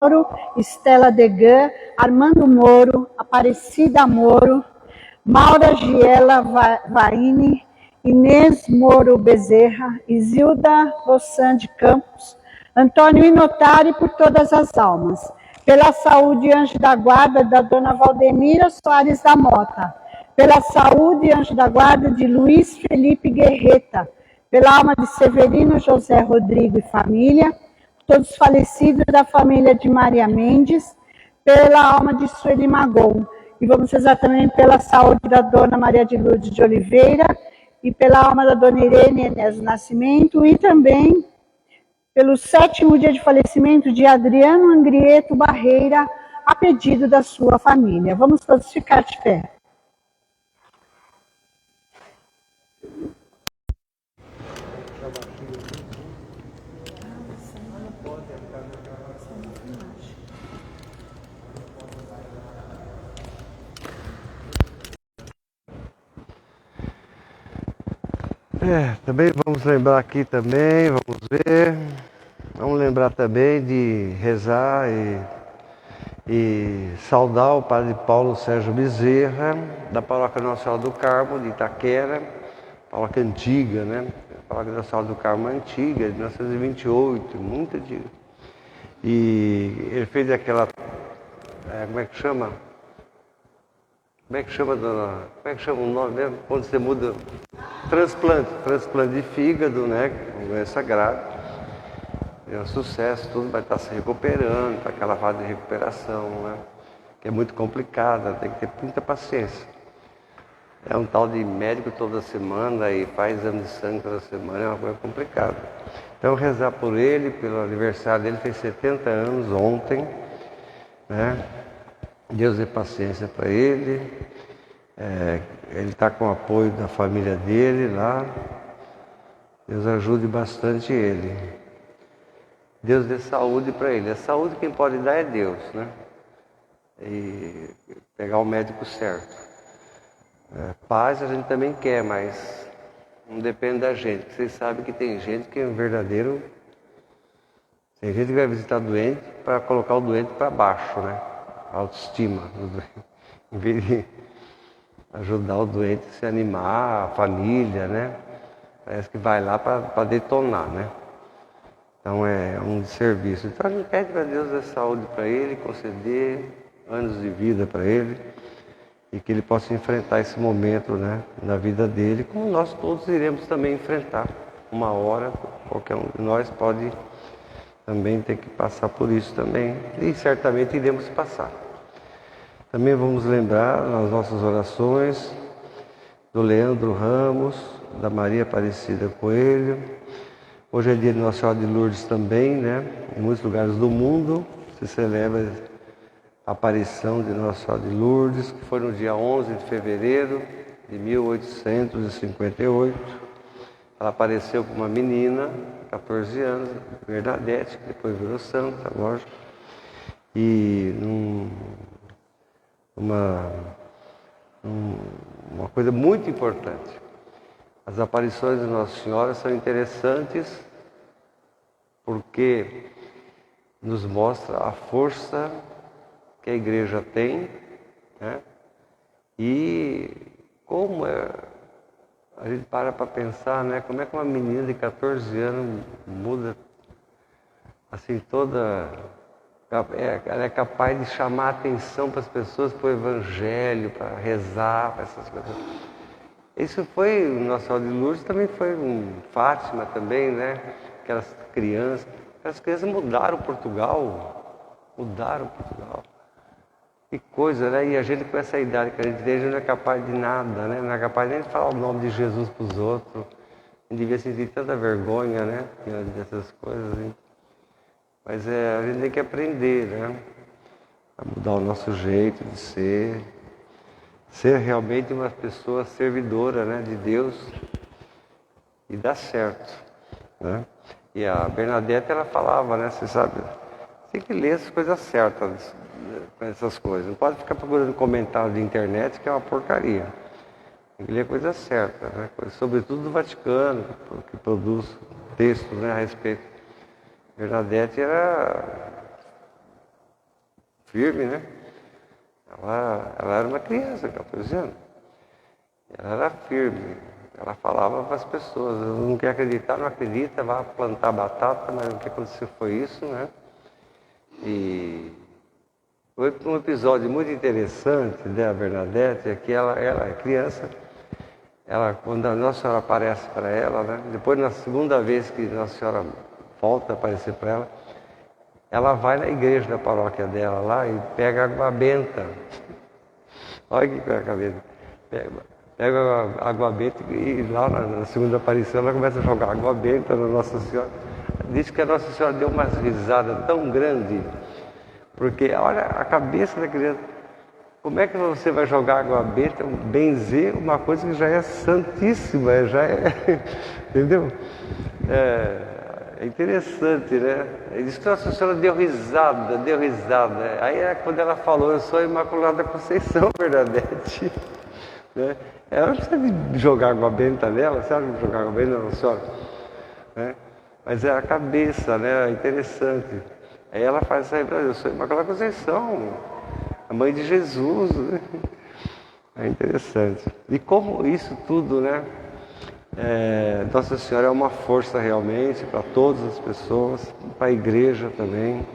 Moro, Estela Degan, Armando Moro, Aparecida Moro, Maura Giela Vaini, Inês Moro Bezerra, Isilda Rossan de Campos, Antônio Inotari, por todas as almas. Pela saúde e anjo da guarda da dona Valdemira Soares da Mota. Pela saúde e anjo da guarda de Luiz Felipe Guerreta. Pela alma de Severino José Rodrigo e família. Todos os falecidos da família de Maria Mendes. Pela alma de Sueli Magon. E vamos rezar também pela saúde da dona Maria de Lourdes de Oliveira e pela alma da dona Irene Enésio Nascimento e também pelo 7º dia de falecimento de Adriano Angrieto Barreira, a pedido da sua família. Vamos todos ficar de pé. Também vamos lembrar aqui também, vamos ver. Vamos lembrar também de rezar e saudar o padre Paulo Sérgio Bezerra, da paróquia Nossa Senhora do Carmo, de Itaquera, paróquia antiga, né? A paróquia Nossa Senhora do Carmo antiga, de 1928, muito antiga. E ele fez aquela, como é que chama? Como é que chama o nome mesmo? Quando você muda? Transplante de fígado, né? Doença grave. É um sucesso, tudo vai estar se recuperando, está aquela fase de recuperação, né? Que é muito complicada, tem que ter muita paciência. É um tal de médico toda semana e faz exame de sangue toda semana, é uma coisa complicada. Então rezar por ele, pelo aniversário dele, fez 70 anos ontem, né? Deus dê paciência para ele. Ele está com o apoio da família dele lá. Deus ajude bastante ele. Deus dê saúde para ele. A saúde quem pode dar é Deus, né? E pegar o médico certo. Paz a gente também quer, mas não depende da gente. Vocês sabem que tem gente que é um verdadeiro... Tem gente que vai visitar doente para colocar o doente para baixo, né? A autoestima do doente. Em vez de ajudar o doente a se animar, a família, né? Parece que vai lá para detonar, né? Então é um desserviço. Então a gente pede para Deus dar saúde para ele, conceder anos de vida para ele e que ele possa enfrentar esse momento, né, na vida dele, como nós todos iremos também enfrentar. Uma hora, qualquer um de nós pode também ter que passar por isso também e certamente iremos passar. Também vamos lembrar nas nossas orações do Leandro Ramos, da Maria Aparecida Coelho. Hoje é dia de Nossa Senhora de Lourdes também, né? Em muitos lugares do mundo se celebra a aparição de Nossa Senhora de Lourdes, que foi no dia 11 de fevereiro de 1858. Ela apareceu com uma menina, 14 anos, Bernadette, que depois virou santa, lógico. E uma coisa muito importante. As aparições de Nossa Senhora são interessantes porque nos mostra a força que a igreja tem, né? E como a gente para pensar, né? Como é que uma menina de 14 anos muda assim toda... Ela é capaz de chamar a atenção para as pessoas, para o evangelho, para rezar, para essas coisas. Isso foi, Nossa Senhora de Lourdes também foi Fátima também, né? Aquelas crianças mudaram Portugal. Que coisa, né? E a gente com essa idade que a gente tem, a gente não é capaz de nada, né? Não é capaz nem de falar o nome de Jesus para os outros. A gente devia sentir tanta vergonha, né? Dessas coisas, hein? Mas a gente tem que aprender, né? A mudar o nosso jeito de ser. Ser realmente uma pessoa servidora, né, de Deus e dar certo, né? E a Bernadette, ela falava, né, você sabe, tem que ler as coisas certas, essas coisas. Não pode ficar procurando comentário de internet, que é uma porcaria. Tem que ler a coisa certa, né? Sobretudo do Vaticano, que produz textos, né, a respeito. Bernadette era firme, né? Ela era uma criança, 14 anos. Ela era firme. Ela falava para as pessoas, não quer acreditar, não acredita, vai plantar batata, mas o que aconteceu foi isso, né? E foi um episódio muito interessante da Bernadette, é que ela é criança, quando a Nossa Senhora aparece para ela, né? Depois, na segunda vez que Nossa Senhora volta a aparecer para ela, ela vai na igreja da paróquia dela lá e pega água benta. Olha que cabeça. Pega água benta e lá na segunda aparição ela começa a jogar água benta na Nossa Senhora. Diz que a Nossa Senhora deu uma risada tão grande, porque olha a cabeça da criança. Como é que você vai jogar água benta, benzer uma coisa que já é santíssima, já é, entendeu? É interessante, né? Ele disse que Nossa Senhora deu risada. Aí quando ela falou, eu sou a Imaculada Conceição, Bernadette. Né? Ela não precisa de jogar água benta nela, sabe? Jogar água benta na Nossa Senhora. Né? Mas é a cabeça, né? É interessante. Aí ela faz essa lembrança, eu sou a Imaculada Conceição, a mãe de Jesus. Né? É interessante. E como isso tudo, né? Nossa Senhora é uma força realmente para todas as pessoas, para a igreja também.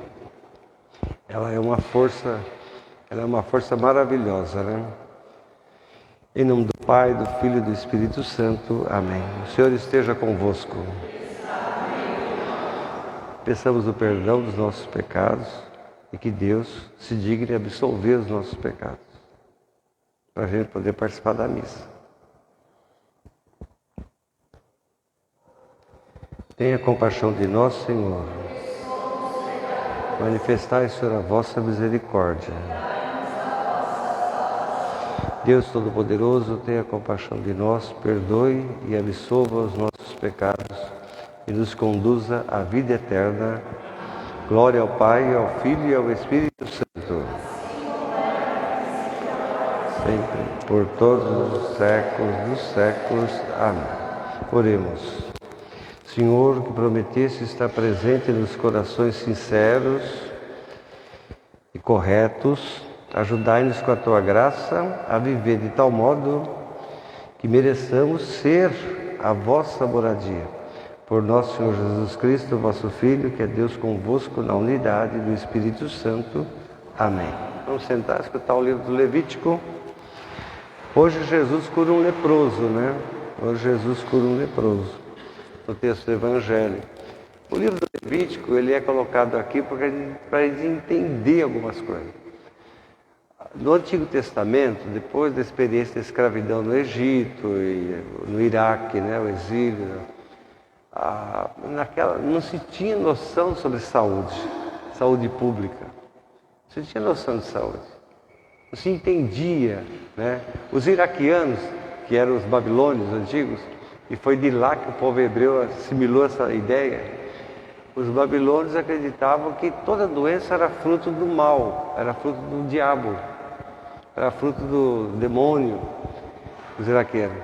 Ela é uma força maravilhosa, né? Em nome do Pai, do Filho e do Espírito Santo. Amém. O Senhor esteja convosco. Peçamos o perdão dos nossos pecados e que Deus se digne absolver os nossos pecados, para a gente poder participar da missa. Tenha compaixão de nós, Senhor. Manifestai, Senhor, a vossa misericórdia. Deus Todo-Poderoso, tenha compaixão de nós, perdoe e absolva os nossos pecados e nos conduza à vida eterna. Glória ao Pai, ao Filho e ao Espírito Santo. Sempre, por todos os séculos dos séculos. Amém. Oremos. Senhor, que prometeste estar presente nos corações sinceros e corretos, ajudai-nos com a Tua graça a viver de tal modo que mereçamos ser a vossa moradia. Por nosso Senhor Jesus Cristo, vosso Filho, que é Deus convosco na unidade do Espírito Santo. Amém. Vamos sentar e escutar o livro do Levítico. Hoje Jesus cura um leproso, né? Hoje Jesus cura um leproso. No texto do Evangelho. O livro do Levítico, ele é colocado aqui para a gente entender algumas coisas. No Antigo Testamento, depois da experiência da escravidão no Egito e no Iraque, né, o exílio, não se tinha noção sobre saúde pública. Não se tinha noção de saúde. Não se entendia, né? Os iraquianos, que eram os babilônios antigos, e foi de lá que o povo hebreu assimilou essa ideia. Os babilônios acreditavam que toda doença era fruto do mal, era fruto do diabo, era fruto do demônio, os iraquianos.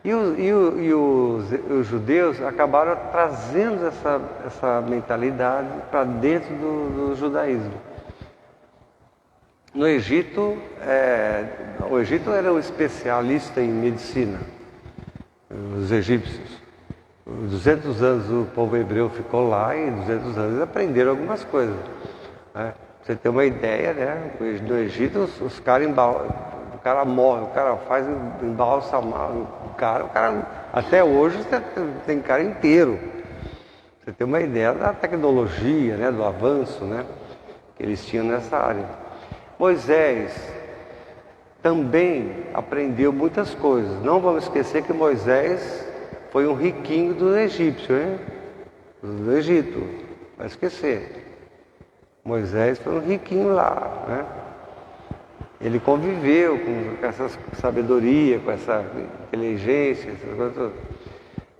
E os judeus acabaram trazendo essa mentalidade para dentro do judaísmo. No Egito, o Egito era um especialista em medicina. Os egípcios. 200 anos o povo hebreu ficou lá e 200 anos eles aprenderam algumas coisas. Né? Pra você ter uma ideia, né? No Egito os caras o cara morre, o cara faz embalsamar, o cara até hoje tem cara inteiro. Pra você ter uma ideia da tecnologia, né? Do avanço, né? Que eles tinham nessa área. Moisés também aprendeu muitas coisas. Não vamos esquecer que Moisés foi um riquinho do egípcio, hein? Do Egito. Não vai esquecer. Moisés foi um riquinho lá, né? Ele conviveu com essa sabedoria, com essa inteligência, essas coisas todas.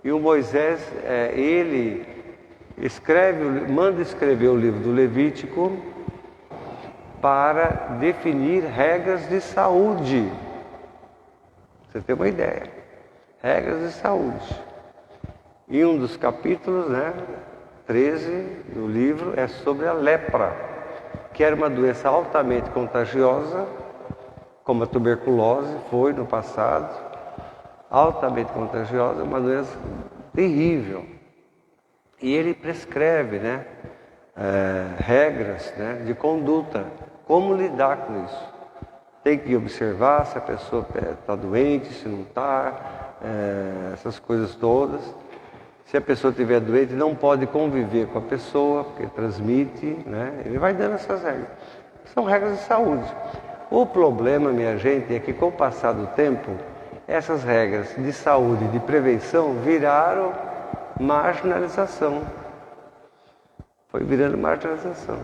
E o Moisés, ele manda escrever o livro do Levítico para definir regras de saúde. Você tem uma ideia. Regras de saúde. E um dos capítulos, né, 13 do livro, é sobre a lepra. que era uma doença altamente contagiosa, como a tuberculose foi no passado, altamente contagiosa, uma doença terrível. E ele prescreve, né, regras, né, de conduta, como lidar com isso. Tem que observar se a pessoa está doente, se não está, essas coisas todas. Se a pessoa estiver doente, não pode conviver com a pessoa, porque transmite, né? Ele vai dando essas regras. São regras de saúde. O problema, minha gente, é que com o passar do tempo, essas regras de saúde, de prevenção, viraram marginalização. Foi virando marginalização.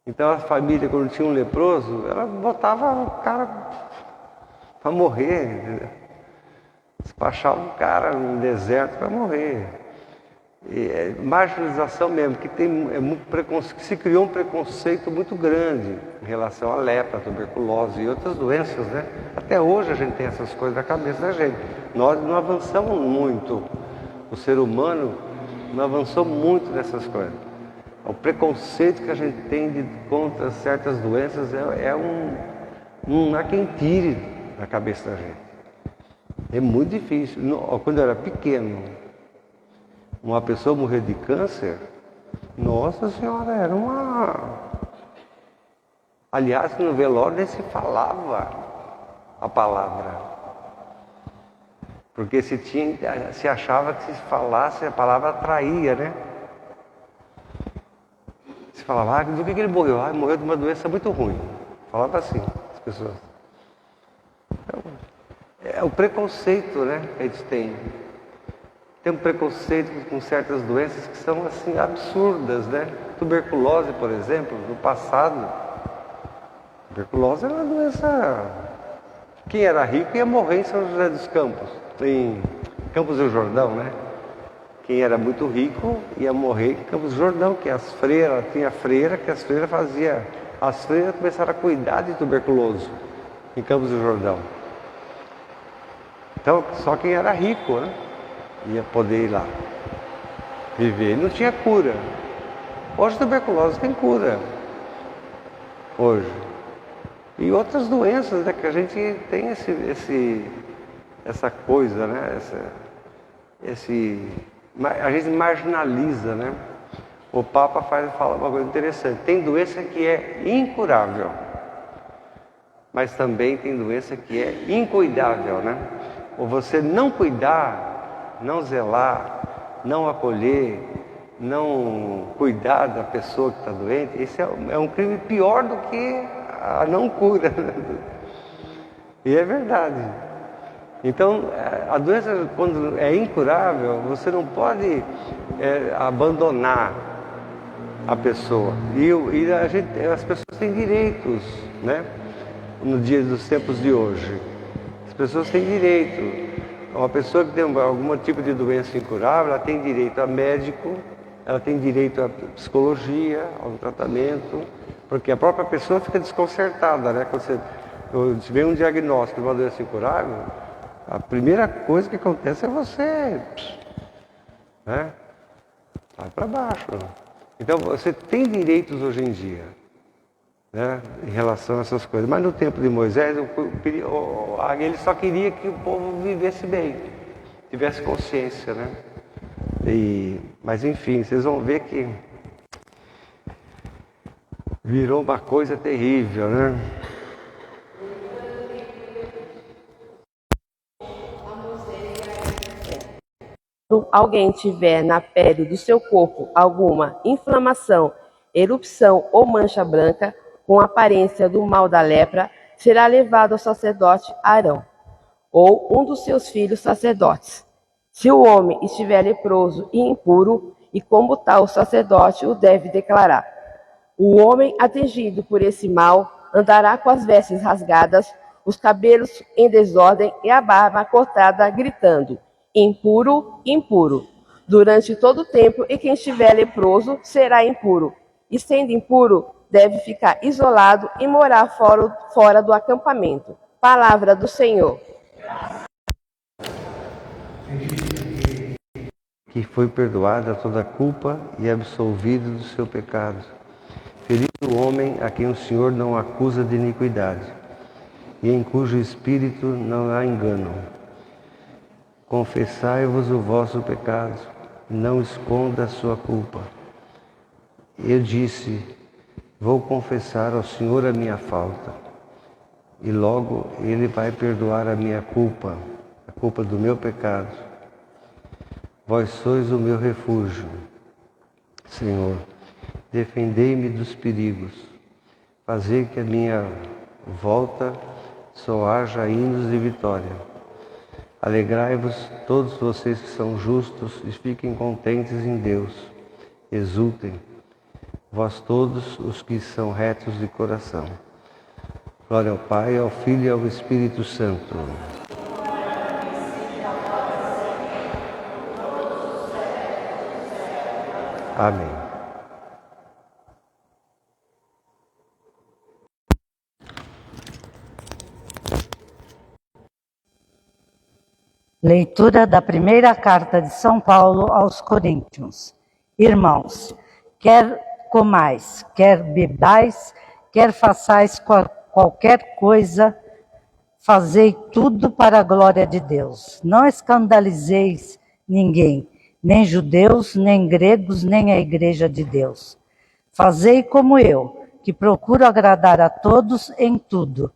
Então a família, quando tinha um leproso, ela botava o cara para morrer, entendeu? Despachava o cara no deserto para morrer. Marginalização mesmo, que se criou um preconceito muito grande em relação à lepra, à tuberculose e outras doenças, né? Até hoje a gente tem essas coisas na cabeça da gente. Nós não avançamos muito, o ser humano não avançou muito nessas coisas. O preconceito que a gente tem contra certas doenças há quem tire na cabeça da gente. É muito difícil. Quando eu era pequeno, uma pessoa morrer de câncer, nossa senhora, era uma... Aliás, no velório nem se falava a palavra. Porque se achava que se falasse a palavra atraía, né? Se falava, do que ele morreu? Morreu de uma doença muito ruim. Falava assim, as pessoas. Então, é o preconceito, né, que a gente tem. Tem um preconceito com certas doenças que são assim absurdas, né? Tuberculose, por exemplo, no passado. Tuberculose era uma doença... Quem era rico ia morrer em São José dos Campos, em Campos do Jordão, né? Quem era muito rico ia morrer em Campos do Jordão, que as freiras, tinha freira que as freiras faziam. As freiras começaram a cuidar de tuberculoso em Campos do Jordão. Então, só quem era rico, né, ia poder ir lá viver. Não tinha cura. Hoje a tuberculose tem cura. Hoje. E outras doenças, né, que a gente tem essa coisa, né? A gente marginaliza, né? O Papa fala uma coisa interessante. Tem doença que é incurável, mas também tem doença que é incuidável, né? Ou você não cuidar, não zelar, não acolher, não cuidar da pessoa que está doente, esse é um crime pior do que a não cura. E é verdade. Então, a doença, quando é incurável, você não pode abandonar a pessoa. E as pessoas têm direitos, né? No dia dos tempos de hoje. As pessoas têm direito. Uma pessoa que tem algum tipo de doença incurável, ela tem direito a médico, ela tem direito à psicologia, ao tratamento, porque a própria pessoa fica desconcertada, né? Quando se vê um diagnóstico de uma doença incurável, a primeira coisa que acontece é você, né? Vai para baixo. Então você tem direitos hoje em dia, né, em relação a essas coisas. Mas no tempo de Moisés, ele só queria que o povo vivesse bem, tivesse consciência, né? Mas enfim, vocês vão ver que virou uma coisa terrível, né? Quando alguém tiver na pele do seu corpo alguma inflamação, erupção ou mancha branca, com aparência do mal da lepra, será levado ao sacerdote Arão, ou um dos seus filhos sacerdotes. Se o homem estiver leproso e impuro, e como tal o sacerdote o deve declarar. O homem atingido por esse mal andará com as vestes rasgadas, os cabelos em desordem e a barba cortada, gritando: impuro, impuro, durante todo o tempo, e quem estiver leproso será impuro, e sendo impuro, deve ficar isolado e morar fora do acampamento. Palavra do Senhor. Que foi perdoada toda a culpa e absolvido do seu pecado. Feliz o homem a quem o Senhor não acusa de iniquidade, e em cujo espírito não há engano. Confessai-vos o vosso pecado, não esconda a sua culpa. Eu disse, vou confessar ao Senhor a minha falta, e logo Ele vai perdoar a minha culpa, a culpa do meu pecado. Vós sois o meu refúgio, Senhor. Defendei-me dos perigos, fazei que a minha volta só haja hinos de vitória. Alegrai-vos todos vocês que são justos e fiquem contentes em Deus. Exultem, vós todos os que são retos de coração. Glória ao Pai, ao Filho e ao Espírito Santo. Amém. Leitura da primeira carta de São Paulo aos Coríntios. Irmãos, quer comais, quer bebais, quer façais qualquer coisa, fazei tudo para a glória de Deus. Não escandalizeis ninguém, nem judeus, nem gregos, nem a igreja de Deus. Fazei como eu, que procuro agradar a todos em tudo,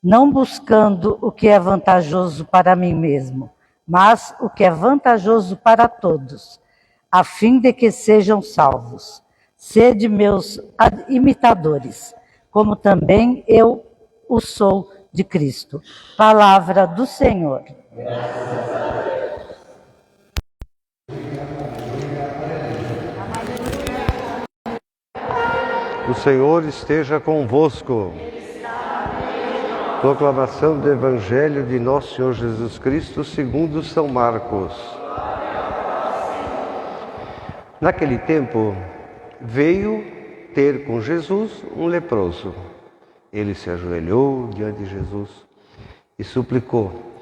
não buscando o que é vantajoso para mim mesmo, mas o que é vantajoso para todos, a fim de que sejam salvos. Sede meus imitadores, como também eu o sou de Cristo. Palavra do Senhor. O Senhor esteja convosco. Proclamação do Evangelho de Nosso Senhor Jesus Cristo segundo São Marcos. Naquele tempo, veio ter com Jesus um leproso. Ele se ajoelhou diante de Jesus e suplicou: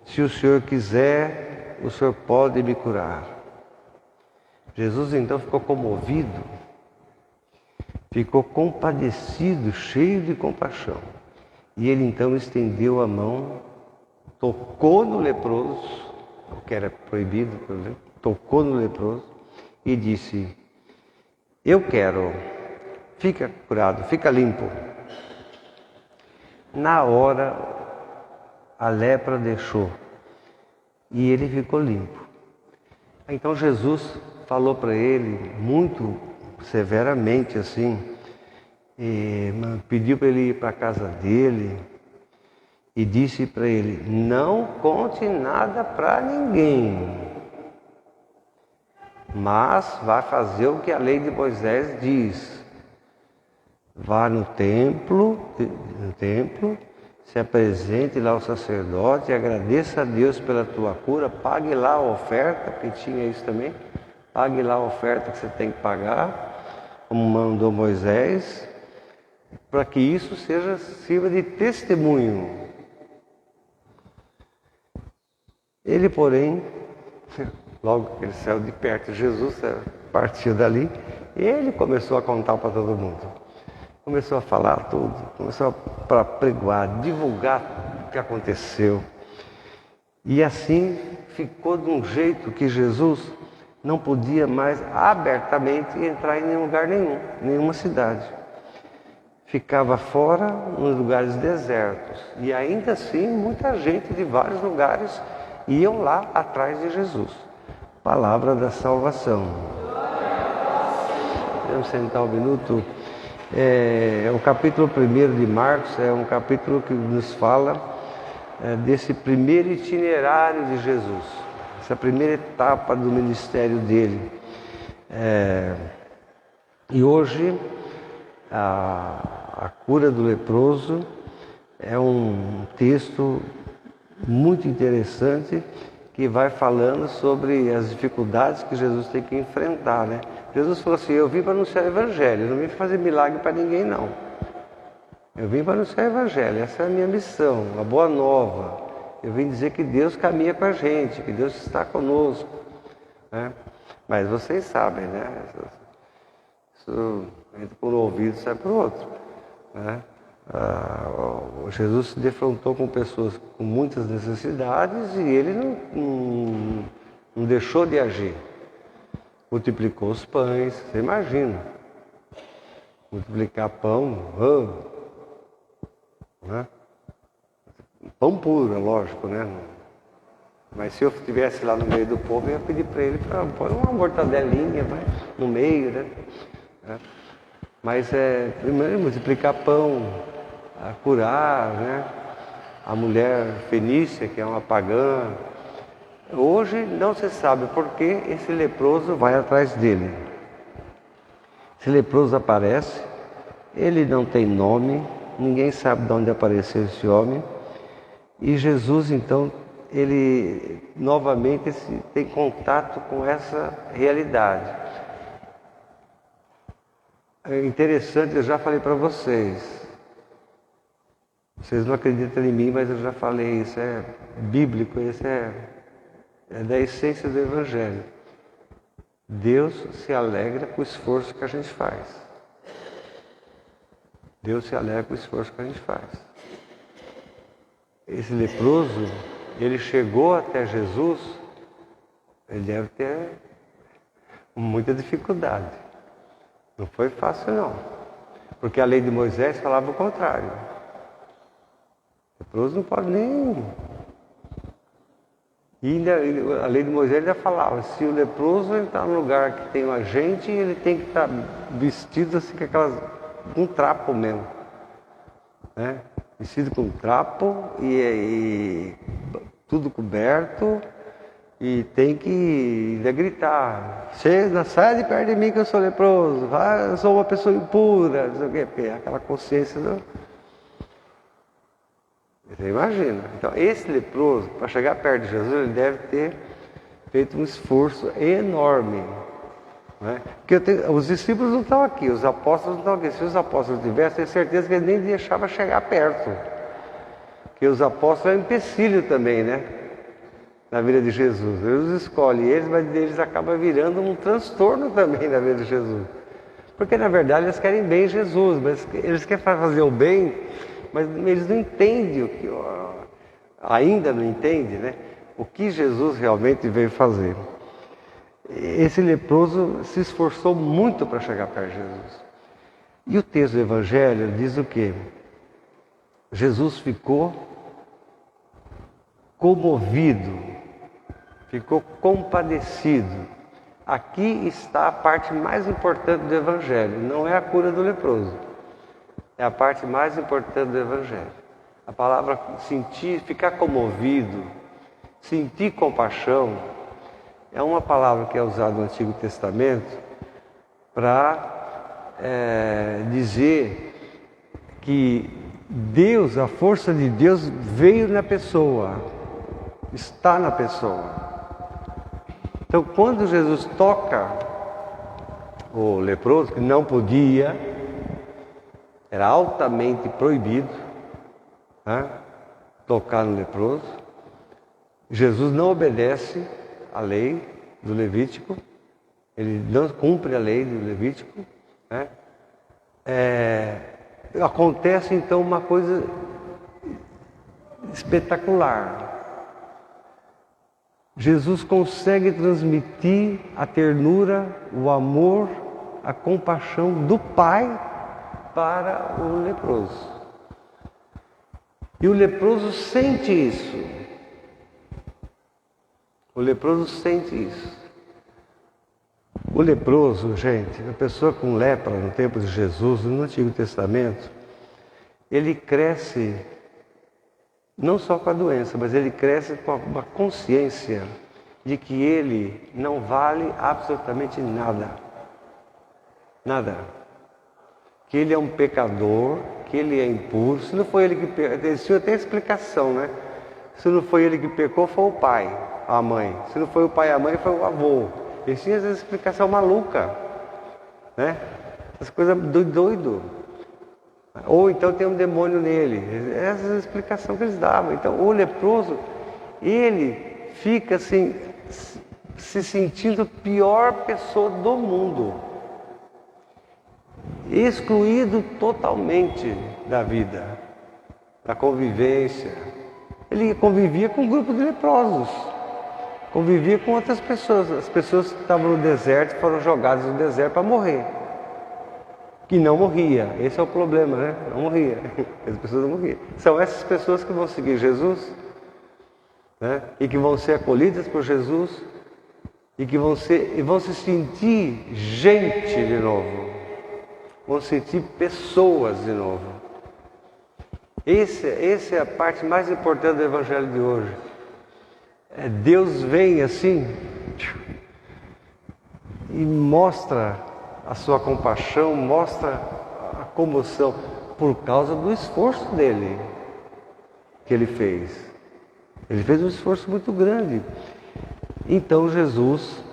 se o Senhor quiser, o Senhor pode me curar. Jesus então ficou comovido, ficou compadecido, cheio de compaixão. E ele então estendeu a mão, tocou no leproso, o que era proibido, por exemplo, tocou no leproso e disse: eu quero, fica curado, fica limpo. Na hora, a lepra deixou e ele ficou limpo. Então Jesus falou para ele, muito severamente assim, e pediu para ele ir para a casa dele e disse para ele: não conte nada para ninguém, mas vá fazer o que a lei de Moisés diz. Vá no templo, se apresente lá ao sacerdote, agradeça a Deus pela tua cura, pague lá a oferta, porque tinha isso também, pague lá a oferta que você tem que pagar, como mandou Moisés, para que isso sirva de testemunho. Ele, porém, logo que ele saiu de perto de Jesus, partiu dali, ele começou a contar para todo mundo. Começou a falar tudo, começou a pregoar, divulgar o que aconteceu. E assim ficou de um jeito que Jesus não podia mais abertamente entrar em nenhum lugar nenhum, nenhuma cidade. Ficava fora, nos lugares desertos. E ainda assim, muita gente de vários lugares iam lá atrás de Jesus. Palavra da salvação. Vamos sentar um minuto. O capítulo 1 de Marcos é um capítulo que nos fala desse primeiro itinerário de Jesus, essa primeira etapa do ministério dele. E hoje, a cura do leproso é um texto muito interessante que vai falando sobre as dificuldades que Jesus tem que enfrentar, né? Jesus falou assim: eu vim para anunciar o Evangelho, eu não vim fazer milagre para ninguém, não. Eu vim para anunciar o Evangelho, essa é a minha missão, a boa nova. Eu vim dizer que Deus caminha com a gente, que Deus está conosco, né? Mas vocês sabem, né? Isso Entra por um ouvido e sai por outro. Né? Jesus se defrontou com pessoas com muitas necessidades e ele não deixou de agir. Multiplicou os pães, você imagina. Multiplicar pão, né? Pão puro, é lógico, né? Mas se eu estivesse lá no meio do povo, eu ia pedir para ele, põe uma mortadelinha no meio, né? Mas primeiro multiplicar pão, curar, né? A mulher fenícia, que é uma pagã. Hoje não se sabe por que esse leproso vai atrás dele. Esse leproso aparece, ele não tem nome, ninguém sabe de onde apareceu esse homem. E Jesus, então, ele novamente tem contato com essa realidade. É interessante, eu já falei para vocês. Vocês não acreditam em mim, mas eu já falei, isso é bíblico, isso é da essência do Evangelho. Deus se alegra com o esforço que a gente faz. Deus se alegra com o esforço que a gente faz. Esse leproso, ele chegou até Jesus, ele deve ter muita dificuldade. Não foi fácil não, porque a lei de Moisés falava o contrário. O leproso não pode nem... E ainda, a lei de Moisés ainda falava, se o leproso entrar num lugar que tem uma gente, ele tem que estar vestido assim com um trapo mesmo. Né? Vestido com um trapo e tudo coberto, e tem que ainda gritar, sai de perto de mim que eu sou leproso, eu sou uma pessoa impura, não sei o quê, porque é aquela consciência do... Você imagina. Então, esse leproso, para chegar perto de Jesus, ele deve ter feito um esforço enorme. Né? Porque os discípulos não estão aqui, os apóstolos não estão aqui. Se os apóstolos tivessem, tenho certeza que ele nem deixava chegar perto. Porque os apóstolos é um empecilho também, né? Na vida de Jesus. Jesus escolhe eles, mas eles acabam virando um transtorno também na vida de Jesus. Porque, na verdade, eles querem bem Jesus, mas eles querem fazer o bem... Mas eles não entendem ainda não entendem, né? O que Jesus realmente veio fazer. Esse leproso se esforçou muito para chegar perto de Jesus. E o texto do Evangelho diz o quê? Jesus ficou comovido, ficou compadecido. Aqui está a parte mais importante do Evangelho, não é a cura do leproso. É a parte mais importante do Evangelho. A palavra sentir, ficar comovido, sentir compaixão, é uma palavra que é usada no Antigo Testamento para dizer que Deus, a força de Deus veio na pessoa, está na pessoa. Então, quando Jesus toca o leproso, que não podia, era altamente proibido, né, tocar no leproso. Jesus não obedece à lei do Levítico, ele não cumpre a lei do Levítico. Né? Acontece então uma coisa espetacular. Jesus consegue transmitir a ternura, o amor, a compaixão do Pai para o leproso. E o leproso sente isso. O leproso sente isso. O leproso, gente, a pessoa com lepra no tempo de Jesus, no Antigo Testamento, ele cresce não só com a doença, mas ele cresce com uma consciência de que ele não vale absolutamente nada. Nada. Que ele é um pecador, que ele é impuro. Se não foi ele que pecou, isso tem explicação, né? Se não foi ele que pecou, foi o pai, a mãe. Se não foi o pai e a mãe, foi o avô. Eles tinham essa explicação maluca, né? Essas coisas doido. Ou então tem um demônio nele. Essa é a explicação que eles davam. Então o leproso, ele fica assim, se sentindo a pior pessoa do mundo. excluído totalmente da vida, da convivência. Ele convivia com um grupo de leprosos, convivia com outras pessoas. As pessoas que estavam no deserto foram jogadas no deserto para morrer. Que não morria, esse é o problema, né? Não morria, as pessoas não morriam. São essas pessoas que vão seguir Jesus, né? E que vão ser acolhidas por Jesus e que vão se sentir gente de novo, vão sentir pessoas de novo. Essa é a parte mais importante do Evangelho de hoje. Deus vem assim e mostra a sua compaixão, mostra a comoção por causa do esforço dele que ele fez. Ele fez um esforço muito grande. Então Jesus,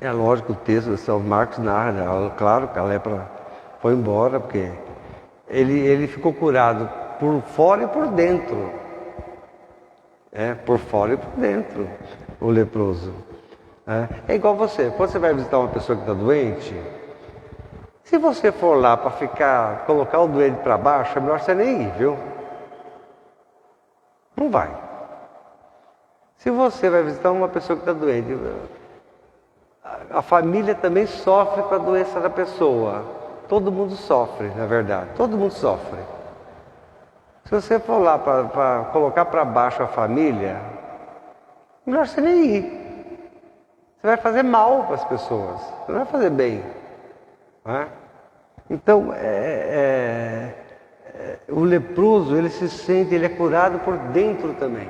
é lógico, o texto de São Marcos narra, claro que a lepra foi embora, porque ele ficou curado por fora e por dentro. Por fora e por dentro, o leproso. É igual você, quando você vai visitar uma pessoa que está doente, se você for lá para colocar o doente para baixo, é melhor você nem ir, viu? Não vai. Se você vai visitar uma pessoa que está doente, a família também sofre com a doença da pessoa. Todo mundo sofre, na verdade, todo mundo sofre. Se você for lá para colocar para baixo a família, é melhor você nem ir. Você vai fazer mal para as pessoas, você não vai fazer bem. Não é? Então, o leproso, ele se sente, ele é curado por dentro também.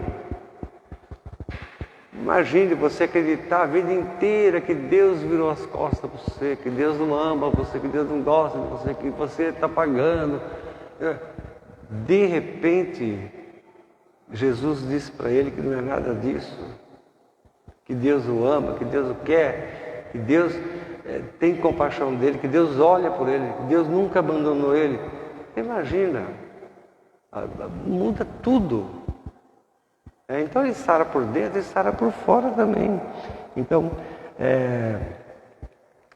Imagine você acreditar a vida inteira que Deus virou as costas para você, que Deus não ama você, que Deus não gosta de você, que você está pagando. De repente, Jesus disse para ele que não é nada disso. Que Deus o ama, que Deus o quer, que Deus tem compaixão dele, que Deus olha por ele, que Deus nunca abandonou ele. Imagina, muda tudo. Então ele sara por dentro e sara por fora também. Então,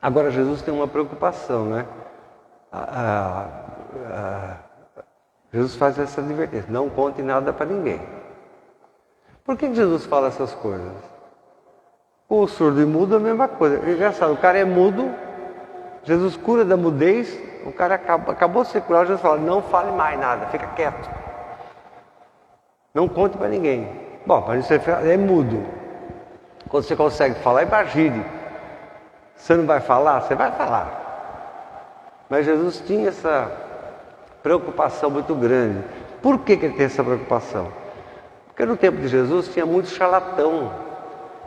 agora Jesus tem uma preocupação, né? Jesus faz essa advertência, não conte nada para ninguém. Por que Jesus fala essas coisas? O surdo e mudo é a mesma coisa. É engraçado, o cara é mudo, Jesus cura da mudez, o cara acabou de ser curado, Jesus fala, não fale mais nada, fica quieto. Não conte para ninguém. Bom, mas você é mudo. Quando você consegue falar, imagine. Você não vai falar? Você vai falar. Mas Jesus tinha essa preocupação muito grande. Por que ele tem essa preocupação? Porque no tempo de Jesus tinha muito charlatão,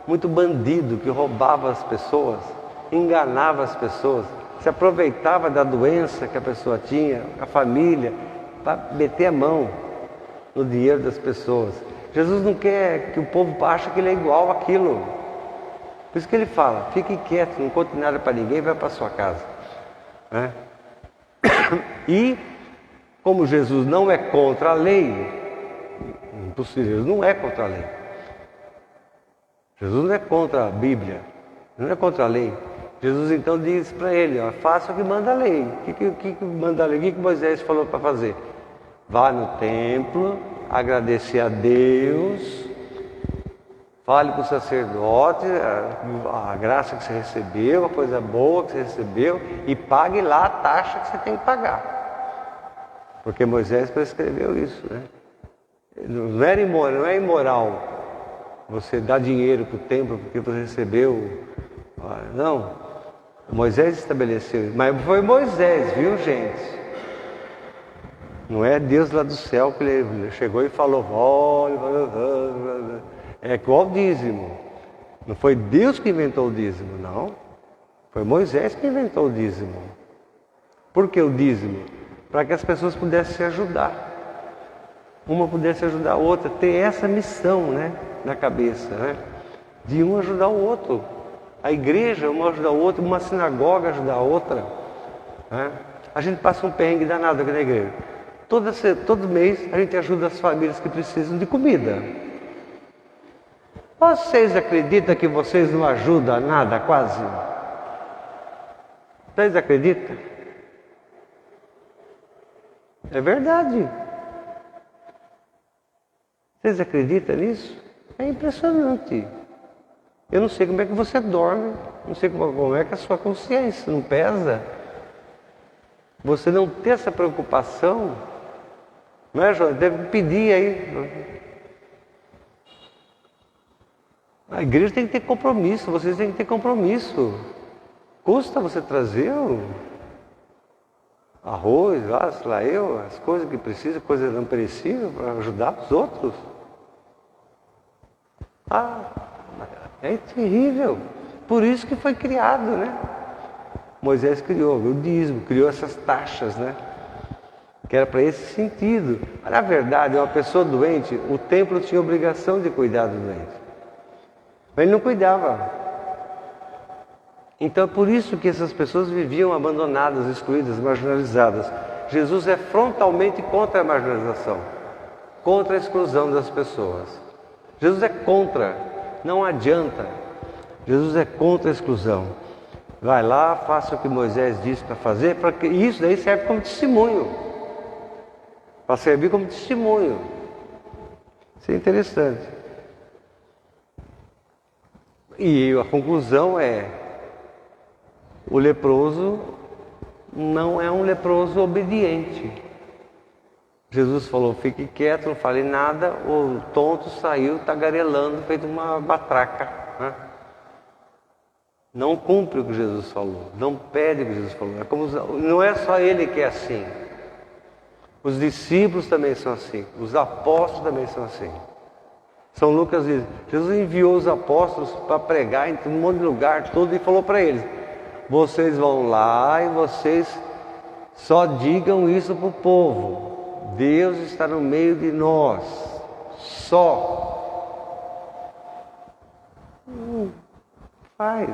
muito bandido que roubava as pessoas, enganava as pessoas, se aproveitava da doença que a pessoa tinha, a família, para meter a mão no dinheiro das pessoas. Jesus não quer que o povo ache que ele é igual àquilo. Por isso que ele fala, fique quieto, não conte nada para ninguém, vai para a sua casa. Né? E, como Jesus não é contra a lei, impossível, Jesus não é contra a lei. Jesus não é contra a Bíblia, não é contra a lei. Jesus então diz para ele, faça o que manda a lei. O que manda a lei? O que Moisés falou para fazer? Vá no templo, agradecer a Deus, fale com o sacerdote a graça que você recebeu, a coisa boa que você recebeu, e pague lá a taxa que você tem que pagar. Porque Moisés prescreveu isso, né? Não é imoral você dar dinheiro para o templo porque você recebeu. Não, Moisés estabeleceu, mas foi Moisés, viu, gente? Não é Deus lá do céu que ele chegou e falou, olha, é igual o dízimo. Não foi Deus que inventou o dízimo, não. Foi Moisés que inventou o dízimo. Por que o dízimo? Para que as pessoas pudessem se ajudar. Uma pudesse ajudar a outra, ter essa missão, né, na cabeça, né? De um ajudar o outro. A igreja, uma ajudar a outra, uma sinagoga ajudar a outra. Né? A gente passa um perrengue danado aqui na igreja. Todo mês a gente ajuda as famílias que precisam de comida. Vocês acreditam que vocês não ajudam a nada quase? Vocês acreditam? É verdade. Vocês acreditam nisso? É impressionante. Eu não sei como é que você dorme, não sei como é que a sua consciência não pesa. Você não ter essa preocupação, não é, João? Deve pedir aí. A igreja tem que ter compromisso, vocês têm que ter compromisso. Custa você trazer o arroz, lá, sei lá, as coisas que precisam, coisas não perecíveis, para ajudar os outros. É terrível. Por isso que foi criado, né? Moisés criou o dízimo, criou essas taxas, né? Que era para esse sentido. Na verdade, uma pessoa doente, o templo tinha obrigação de cuidar do doente. Mas ele não cuidava. Então é por isso que essas pessoas viviam abandonadas, excluídas, marginalizadas. Jesus é frontalmente contra a marginalização, contra a exclusão das pessoas. Jesus é contra, não adianta. Jesus é contra a exclusão. Vai lá, faça o que Moisés disse para fazer, para que isso daí serve como testemunho. Para servir como testemunho. Isso é interessante. E a conclusão é: o leproso não é um leproso obediente. Jesus falou, fique quieto, não fale nada. O tonto saiu tagarelando, feito uma batraca, né? Não cumpre o que Jesus falou, não pede o que Jesus falou. Não é só ele que é assim. Os discípulos também são assim, os apóstolos também são assim. São Lucas diz, Jesus enviou os apóstolos para pregar em um monte de lugar todo e falou para eles, vocês vão lá e vocês só digam isso para o povo. Deus está no meio de nós. Só. Faz.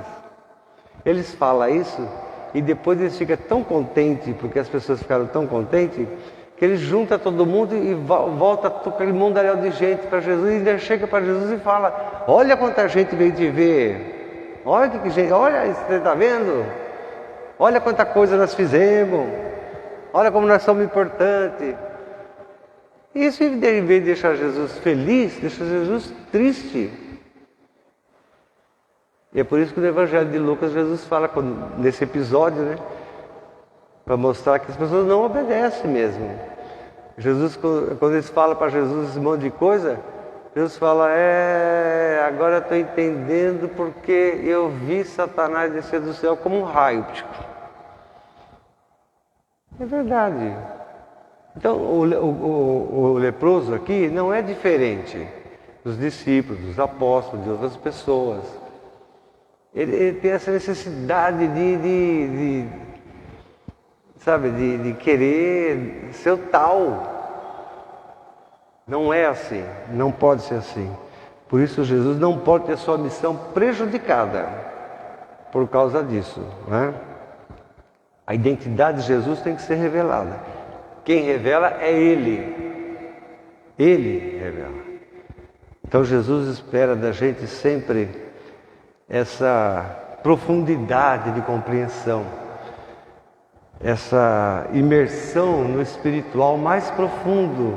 Eles falam isso e depois eles ficam tão contentes, porque as pessoas ficaram tão contentes, que eles juntam todo mundo e volta aquele mundaréu de gente para Jesus, e ainda chega para Jesus e fala, olha quanta gente veio te ver. Olha que gente, olha, você está vendo? Olha quanta coisa nós fizemos. Olha como nós somos importantes. Isso, em vez de deixar Jesus feliz, deixa Jesus triste. E é por isso que no Evangelho de Lucas Jesus fala, nesse episódio, né? Para mostrar que as pessoas não obedecem mesmo. Jesus, quando eles falam para Jesus esse monte de coisa, Jesus fala, agora eu estou entendendo porque eu vi Satanás descer do céu como um raio. É verdade. Então, o leproso aqui não é diferente dos discípulos, dos apóstolos, de outras pessoas. Ele tem essa necessidade de querer ser o tal. Não é assim, não pode ser assim. Por isso Jesus não pode ter sua missão prejudicada por causa disso, né? A identidade de Jesus tem que ser revelada. Quem revela é Ele. Ele revela. Então Jesus espera da gente sempre essa profundidade de compreensão, essa imersão no espiritual mais profundo,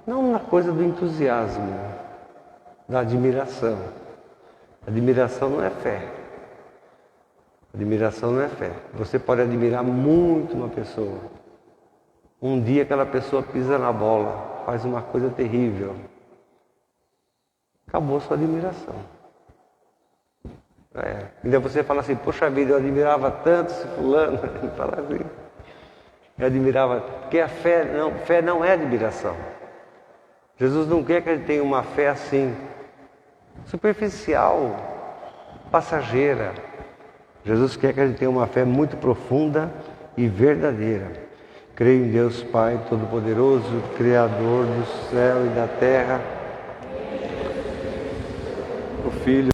não na coisa do entusiasmo, da admiração. Admiração não é fé. Admiração não é fé. Você pode admirar muito uma pessoa. Um dia aquela pessoa pisa na bola, faz uma coisa terrível. Acabou sua admiração. Ainda você fala assim, poxa vida, eu admirava tanto esse fulano. Fala assim. Eu admirava, porque a fé não é admiração. Jesus não quer que a gente tenha uma fé assim, superficial, passageira. Jesus quer que a gente tenha uma fé muito profunda e verdadeira. Creio em Deus Pai Todo-Poderoso, Criador do céu e da terra, o Filho,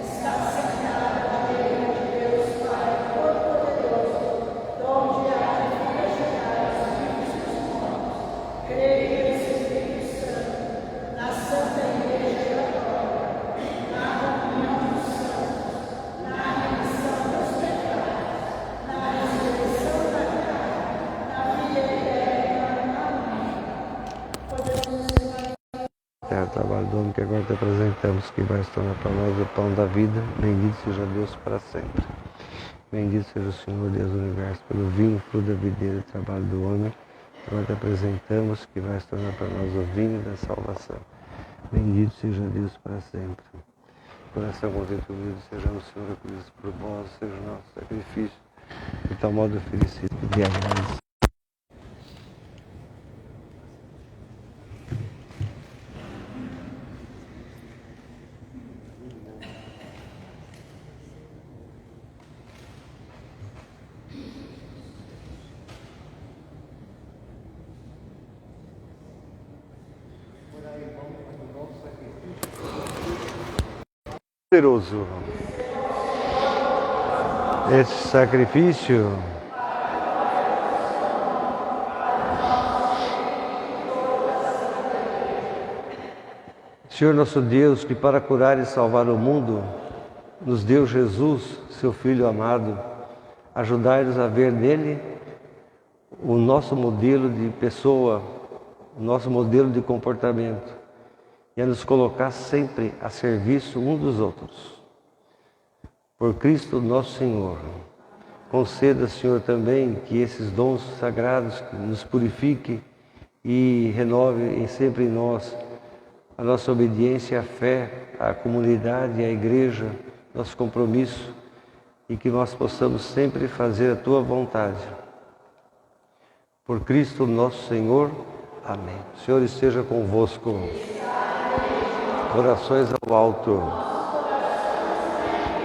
Está alimentamos, que vai se tornar para nós o pão da vida. Bendito seja Deus para sempre. Bendito seja o Senhor Deus do Universo, pelo vinho, fruto da videira e trabalho do homem. Nós te apresentamos, que vai se tornar para nós o vinho da salvação. Bendito seja Deus para sempre. Coração contente e humilde, sejamos, Senhor, acolhidos por vós, seja o nosso sacrifício, de tal modo oferecido de graça. Poderoso. Este sacrifício Senhor nosso Deus, que para curar e salvar o mundo nos deu Jesus, seu Filho amado, ajudai-nos a ver nele o nosso modelo de pessoa, o nosso modelo de comportamento, e a nos colocar sempre a serviço um dos outros. Por Cristo nosso Senhor, conceda, Senhor, também que esses dons sagrados nos purifiquem e renove sempre em nós a nossa obediência à fé, à comunidade, à igreja, nosso compromisso, e que nós possamos sempre fazer a Tua vontade. Por Cristo nosso Senhor. Amém. O Senhor esteja convosco. Orações ao alto.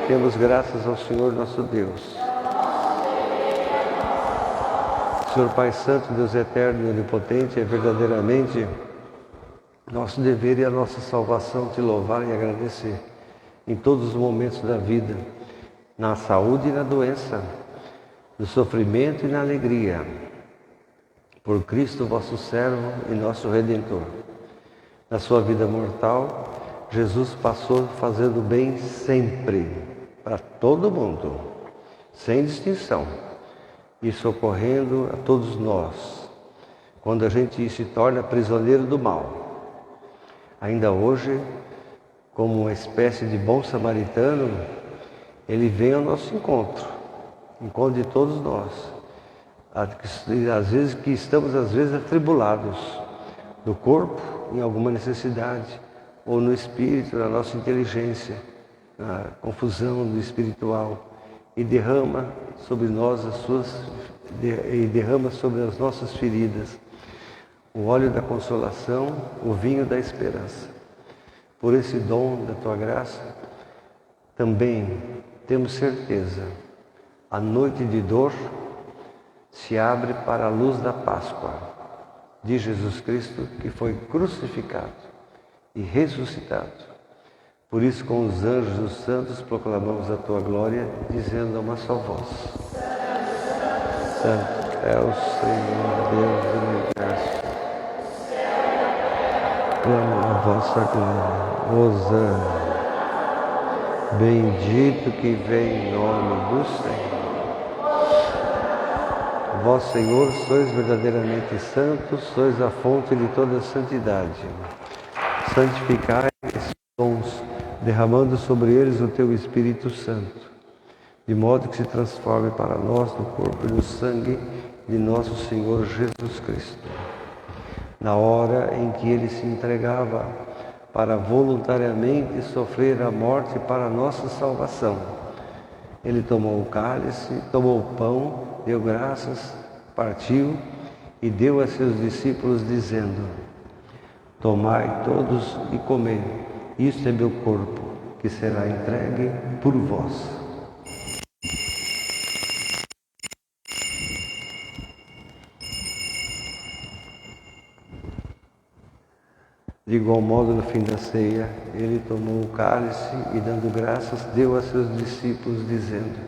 Temos graças ao Senhor nosso Deus. Senhor Pai Santo, Deus eterno e onipotente, é verdadeiramente nosso dever e a nossa salvação te louvar e agradecer em todos os momentos da vida, na saúde e na doença, no sofrimento e na alegria, por Cristo vosso servo e nosso Redentor. Na sua vida mortal, Jesus passou fazendo bem sempre, para todo mundo, sem distinção, e socorrendo a todos nós, quando a gente se torna prisioneiro do mal. Ainda hoje, como uma espécie de bom samaritano, ele vem ao nosso encontro de todos nós. Às vezes que estamos atribulados no corpo, em alguma necessidade, ou no espírito, na nossa inteligência, na confusão do espiritual, e derrama sobre nós derrama sobre as nossas feridas o óleo da consolação, o vinho da esperança. Por esse dom da Tua graça, também temos certeza, a noite de dor se abre para a luz da Páscoa de Jesus Cristo, que foi crucificado e ressuscitado. Por isso, com os anjos e os santos, proclamamos a Tua glória, dizendo a uma só voz: Santo é o Senhor Deus do universo. Clamo a vossa glória. Hosana. Bendito que vem em nome do Senhor. Vós, Senhor, sois verdadeiramente santos, sois a fonte de toda santidade. Santificai esses dons, derramando sobre eles o Teu Espírito Santo, de modo que se transforme para nós no corpo e no sangue de nosso Senhor Jesus Cristo. Na hora em que Ele se entregava para voluntariamente sofrer a morte para a nossa salvação, Ele tomou o cálice, tomou o pão, deu graças, partiu e deu a seus discípulos, dizendo: Tomai todos e comei, isto é meu corpo, que será entregue por vós. De igual modo, no fim da ceia, Ele tomou o cálice e, dando graças, deu a seus discípulos, dizendo: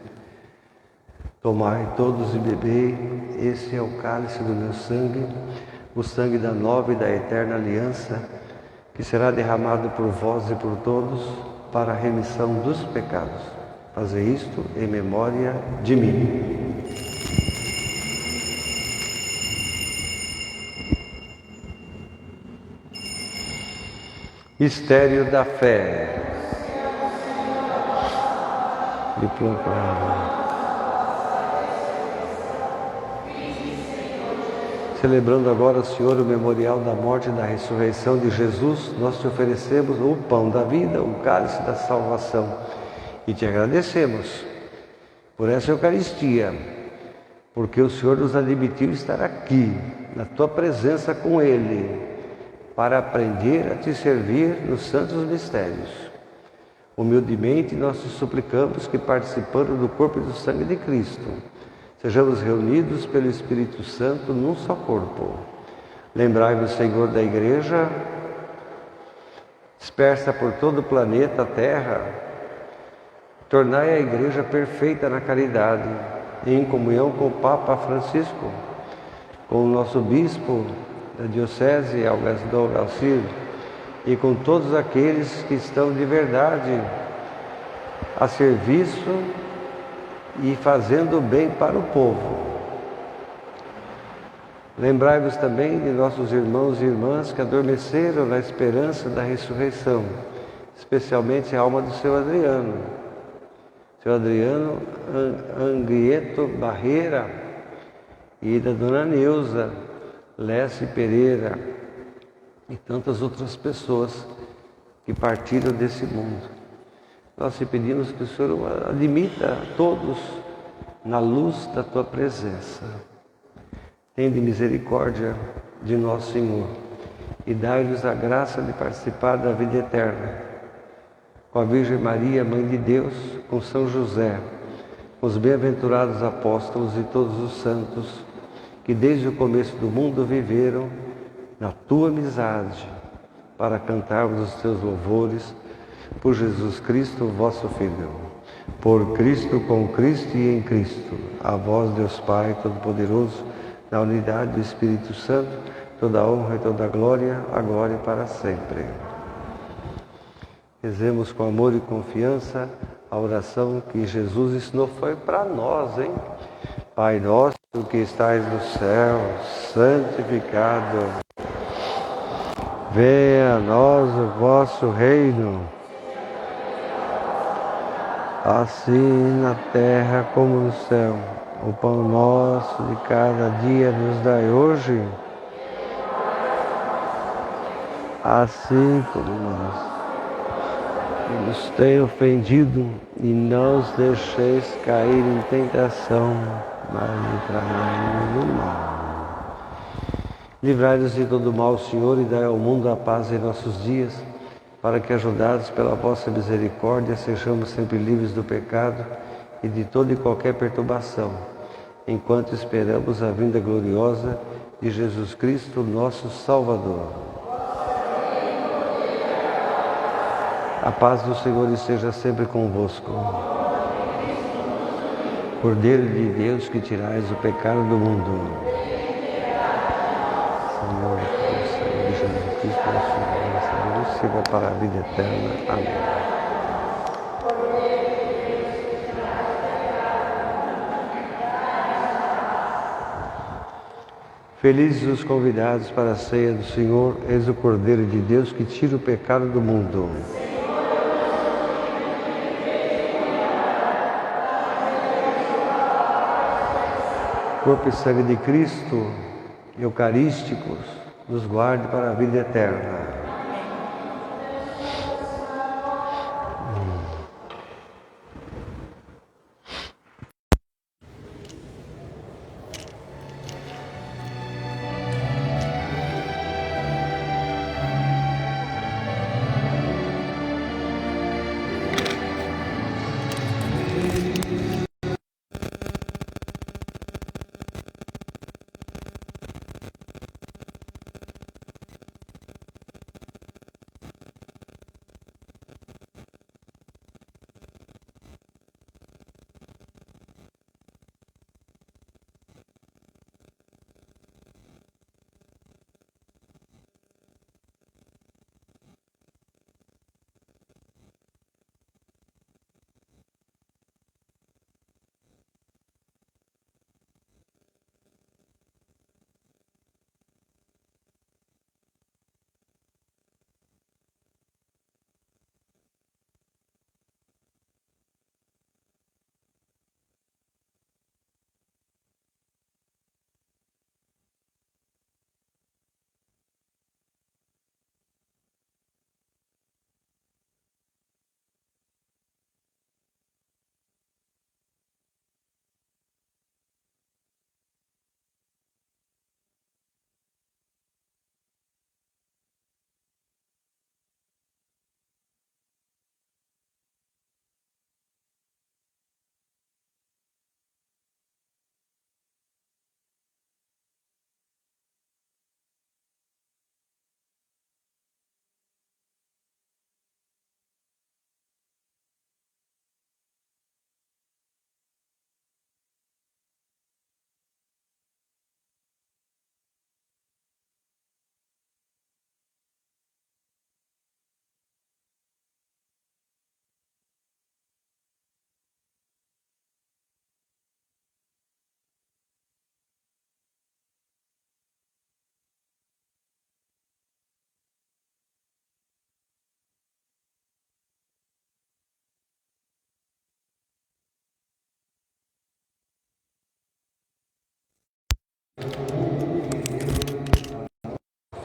Tomai todos e bebei, esse é o cálice do meu sangue, o sangue da nova e da eterna aliança, que será derramado por vós e por todos para a remissão dos pecados. Fazei isto em memória de mim. Mistério da fé. De proclamar. Celebrando agora, Senhor, o memorial da morte e da ressurreição de Jesus, nós te oferecemos o pão da vida, o cálice da salvação. E te agradecemos por essa Eucaristia, porque o Senhor nos admitiu estar aqui, na tua presença com Ele, para aprender a te servir nos santos mistérios. Humildemente nós te suplicamos que, participando do corpo e do sangue de Cristo, sejamos reunidos pelo Espírito Santo num só corpo. Lembrai-vos, Senhor, da Igreja, dispersa por todo o planeta Terra. Tornai a Igreja perfeita na caridade, em comunhão com o Papa Francisco, com o nosso Bispo da Diocese, Dom Galcir, e com todos aqueles que estão de verdade a serviço e fazendo bem para o povo. Lembrai-vos também de nossos irmãos e irmãs que adormeceram na esperança da ressurreição, especialmente a alma do seu Adriano. Seu Adriano Anguieto Barreira e da dona Neuza Lesse Pereira e tantas outras pessoas que partiram desse mundo. Nós te pedimos que o Senhor admita todos na luz da tua presença. Tende misericórdia de nosso Senhor e dai-nos a graça de participar da vida eterna. Com a Virgem Maria, Mãe de Deus, com São José, com os bem-aventurados apóstolos e todos os santos que desde o começo do mundo viveram na tua amizade, para cantarmos os teus louvores por Jesus Cristo, vosso Filho. Por Cristo, com Cristo e em Cristo, a vós, Deus Pai Todo-Poderoso, na unidade do Espírito Santo, toda a honra e toda a glória, agora e para sempre. Rezemos com amor e confiança a oração que Jesus ensinou, foi para nós, hein? Pai nosso que estais no céu, santificado. Venha a nós o vosso reino, assim na terra como no céu. O pão nosso de cada dia nos dai hoje, assim como nós nos tem ofendido, e não os deixeis cair em tentação, mas livrai-nos do mal. Livrai-nos de todo mal, Senhor, e dai ao mundo a paz em nossos dias, para que, ajudados pela vossa misericórdia, sejamos sempre livres do pecado e de toda e qualquer perturbação, enquanto esperamos a vinda gloriosa de Jesus Cristo, nosso Salvador. A paz do Senhor esteja sempre convosco. Cordeiro de Deus, que tirais o pecado do mundo. Senhor, pelo sangue de Jesus Cristo, nosso Deus, sirva para a vida eterna. Amém. Felizes os convidados para a ceia do Senhor, eis o Cordeiro de Deus que tira o pecado do mundo. Corpo e sangue de Cristo, eucarísticos, nos guarde para a vida eterna.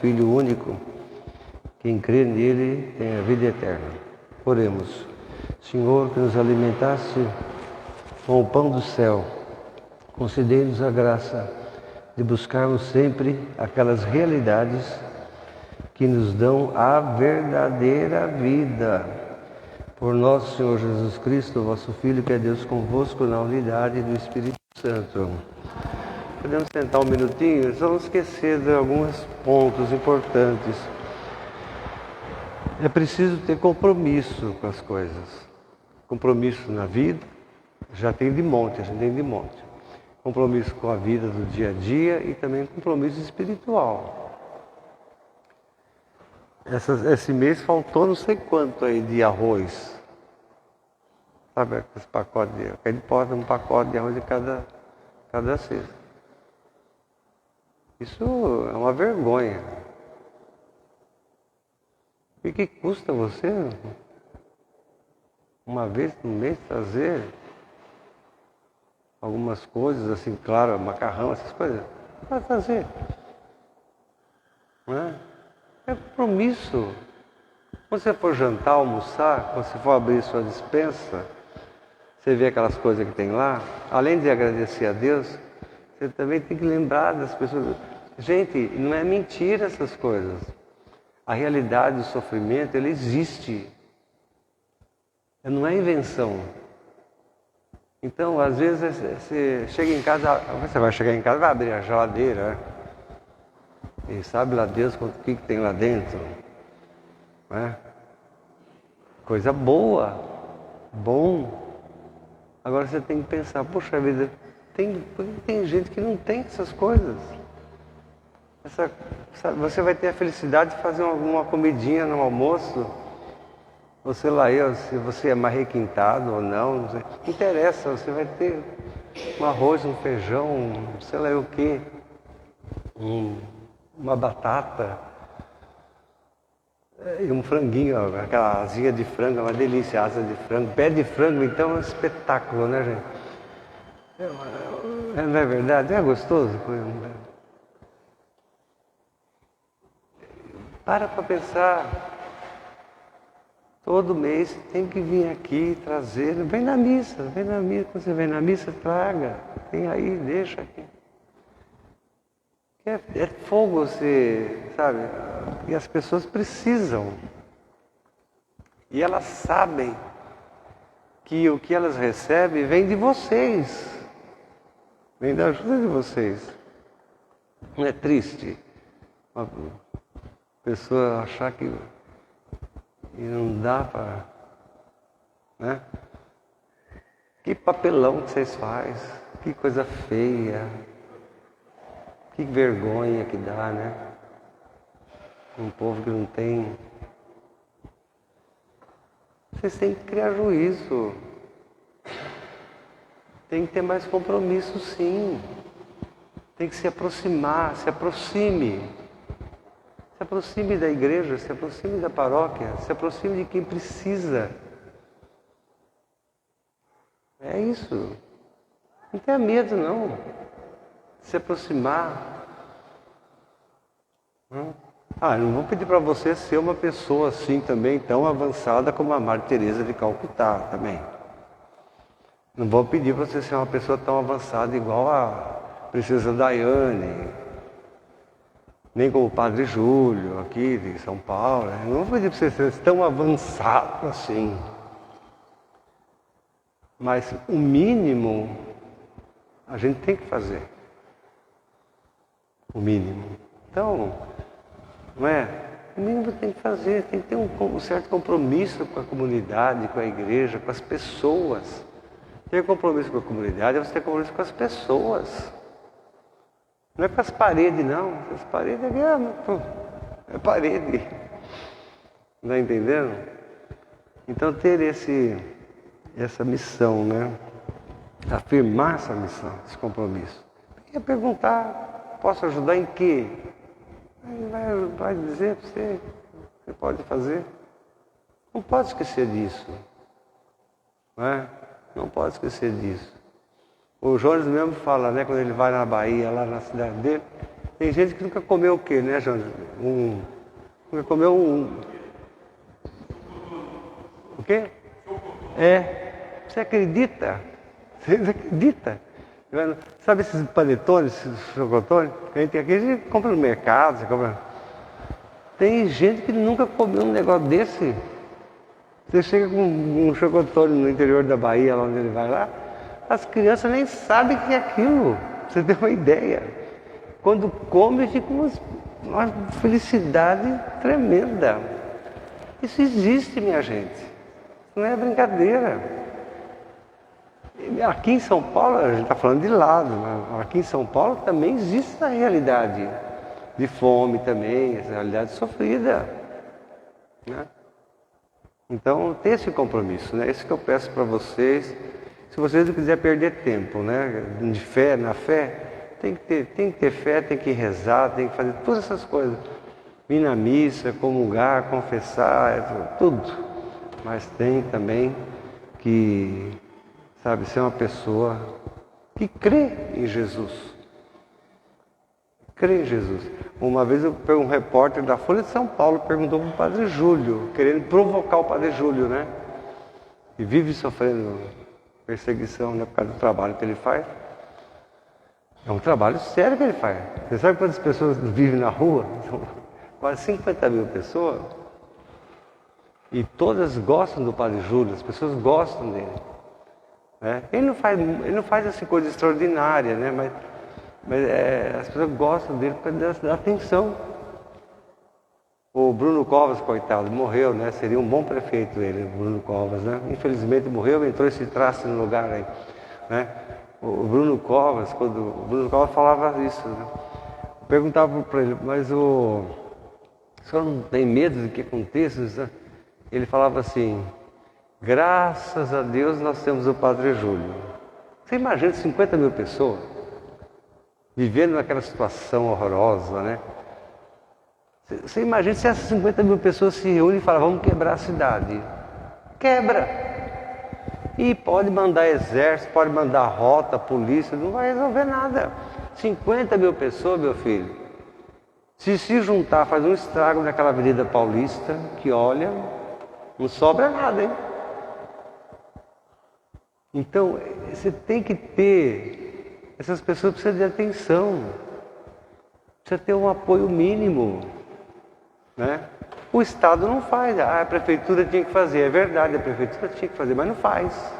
Filho único. Quem crê nele tem a vida eterna. Oremos. Senhor, que nos alimentaste com o pão do céu, concedei-nos a graça de buscarmos sempre aquelas realidades que nos dão a verdadeira vida. Por nosso Senhor Jesus Cristo, vosso Filho, que é Deus convosco na unidade do Espírito Santo. Podemos sentar um minutinho? Só não esquecer de alguns pontos importantes. É preciso ter compromisso com as coisas. Compromisso na vida, já tem de monte, a gente tem de monte. Compromisso com a vida do dia a dia e também compromisso espiritual. Esse mês faltou não sei quanto aí de arroz. Sabe, esse pacote de... Ele pode um pacote de arroz de cada cesta. Isso é uma vergonha. E que custa você, uma vez no mês, trazer algumas coisas, assim, claro, macarrão, essas coisas? Vai fazer. Não é? É compromisso. Quando você for jantar, almoçar, quando você for abrir sua despensa, você vê aquelas coisas que tem lá, além de agradecer a Deus, você também tem que lembrar das pessoas. Gente, não é mentira essas coisas. A realidade do sofrimento, ele existe. Não é invenção. Então, às vezes, você chega em casa, você vai chegar em casa, vai abrir a geladeira, né? E sabe lá Deus o que tem lá dentro, né? Coisa boa, bom. Agora você tem que pensar, poxa vida, tem gente que não tem essas coisas. Você vai ter a felicidade de fazer alguma comidinha no almoço, ou sei lá se você é mais requintado ou não interessa, você vai ter um arroz, um feijão, sei lá o quê, uma batata, e um franguinho, aquela asinha de frango, uma delícia, asa de frango, pé de frango, então é um espetáculo, né, gente? Não é verdade? É gostoso? Para pensar. Todo mês tem que vir aqui trazer. Vem na missa. Quando você vem na missa, traga. Tem aí, deixa aqui. É fogo, você sabe? E as pessoas precisam. E elas sabem que o que elas recebem vem de vocês. Vem da ajuda de vocês. Não é triste uma pessoa achar que não dá para... né? Que papelão que vocês fazem. Que coisa feia. Que vergonha que dá, né? Um povo que não tem... Vocês têm que criar juízo. Tem que ter mais compromisso, sim. Tem que se aproximar, se aproxime. Se aproxime da igreja, se aproxime da paróquia, se aproxime de quem precisa. É isso. Não tenha medo, não. Se aproximar. Não vou pedir para você ser uma pessoa assim também, tão avançada como a Madre Teresa de Calcutá também. Não vou pedir para você ser uma pessoa tão avançada igual a Princesa Diane, nem como o Padre Júlio, aqui de São Paulo. Não vou pedir para você ser tão avançado assim. Mas o mínimo a gente tem que fazer. O mínimo. Então, não é? O mínimo tem que fazer, tem que ter um certo compromisso com a comunidade, com a igreja, com as pessoas. Ter compromisso com a comunidade é você ter compromisso com as pessoas. Não é com as paredes, não. As paredes aqui é parede. Está entendendo? Então ter essa missão, né? Afirmar essa missão, esse compromisso. E perguntar, posso ajudar em quê? Ele vai dizer para você, você pode fazer. Não pode esquecer disso. Não é? Não pode esquecer disso. O Jones mesmo fala, né, quando ele vai na Bahia, lá na cidade dele, Tem gente que nunca comeu o quê, né, João? Nunca comeu o quê? Você acredita? Você acredita? Sabe esses panetones, esses chocotones? A gente compra no mercado, você compra. Tem gente que nunca comeu um negócio desse. Você chega com um chocotone no interior da Bahia, lá onde ele vai lá, as crianças nem sabem o que é aquilo. Você tem uma ideia. Quando come, fica uma felicidade tremenda. Isso existe, minha gente. Não é brincadeira. Aqui em São Paulo, a gente está falando de lado, mas aqui em São Paulo também existe essa realidade de fome também, essa realidade sofrida. Né? Então, tem esse compromisso, né? Esse que eu peço para vocês. Se vocês não quiserem perder tempo, né? De fé, na fé, tem que ter fé, tem que rezar, tem que fazer todas essas coisas. Ir na missa, comungar, confessar, tudo. Mas tem também que, sabe, ser uma pessoa que crê em Jesus. Crê em Jesus. Uma vez um repórter da Folha de São Paulo perguntou para o Padre Júlio, querendo provocar o Padre Júlio, né? Que vive sofrendo perseguição, né, por causa do trabalho que ele faz. É um trabalho sério que ele faz. Você sabe quantas pessoas vivem na rua? São quase 50 mil pessoas. E todas gostam do Padre Júlio, as pessoas gostam dele. Né? Ele não faz assim, coisa extraordinária, né? Mas as pessoas gostam dele por causa da atenção. O Bruno Covas, coitado, morreu, né? Seria um bom prefeito ele, o Bruno Covas, né? Infelizmente morreu, entrou esse traço no lugar aí, né? O Bruno Covas, quando o Bruno Covas falava isso, né? Eu perguntava para ele, mas o senhor não tem medo de que aconteça? Ele falava assim, graças a Deus nós temos o Padre Júlio. Você imagina 50 mil pessoas vivendo naquela situação horrorosa, né? Você imagina se essas 50 mil pessoas se reúnem e falam, vamos quebrar a cidade. Quebra! E pode mandar exército, pode mandar rota, polícia, não vai resolver nada. 50 mil pessoas, meu filho, se juntar, faz um estrago naquela Avenida Paulista, que olha, não sobra nada, hein? Então, você tem que ter, essas pessoas precisam de atenção, precisa ter um apoio mínimo, né? O Estado não faz, a Prefeitura tinha que fazer, é verdade, a Prefeitura tinha que fazer, mas não faz.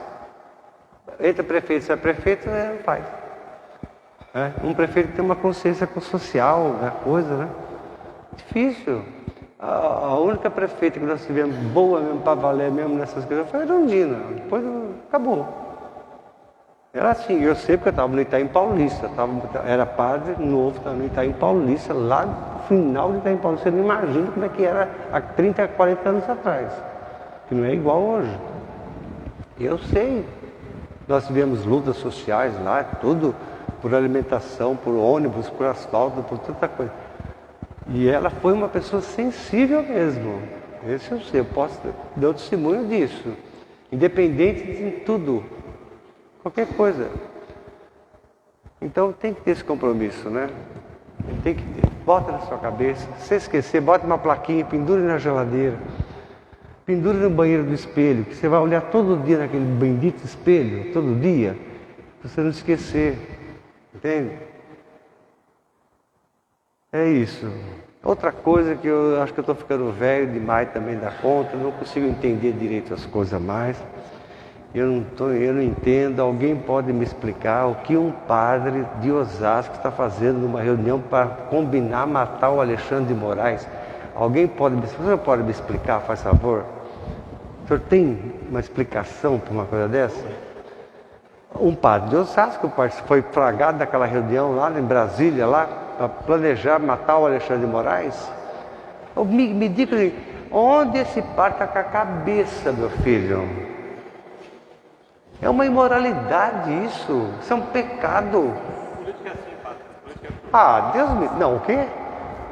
Entra prefeito, se é prefeito, não faz. Um prefeito tem uma consciência social da coisa, né? Difícil. A única prefeita que nós tivemos boa mesmo, para valer mesmo nessas coisas, foi a Erundina. Depois acabou. Era assim, eu sei porque eu estava no Itaim Paulista, era padre novo, estava no Itaim Paulista, lá no final do Itaim Paulista. Você não imagina como é que era há 30, 40 anos atrás, que não é igual hoje. Eu sei. Nós tivemos lutas sociais lá, tudo por alimentação, por ônibus, por asfalto, por tanta coisa. E ela foi uma pessoa sensível mesmo. Esse eu sei, eu posso dar o testemunho disso. Independente de tudo, qualquer coisa. Então tem que ter esse compromisso, né? Tem que ter. Bota na sua cabeça. Se esquecer, bota uma plaquinha, pendure na geladeira. Pendure no banheiro do espelho, que você vai olhar todo dia naquele bendito espelho, todo dia, para você não esquecer. Entende? É isso. Outra coisa que eu acho que eu estou ficando velho demais também da conta, não consigo entender direito as coisas mais. Eu não entendo, alguém pode me explicar o que um padre de Osasco está fazendo numa reunião para combinar matar o Alexandre de Moraes? Alguém pode me explicar? O senhor pode me explicar, faz favor? O senhor tem uma explicação para uma coisa dessa? Um padre de Osasco foi flagrado naquela reunião lá em Brasília, lá, para planejar matar o Alexandre de Moraes. Me diga onde esse padre está com a cabeça, meu filho? É uma imoralidade isso. Isso é um pecado. Política é assim, padre. Deus me... Não, o quê?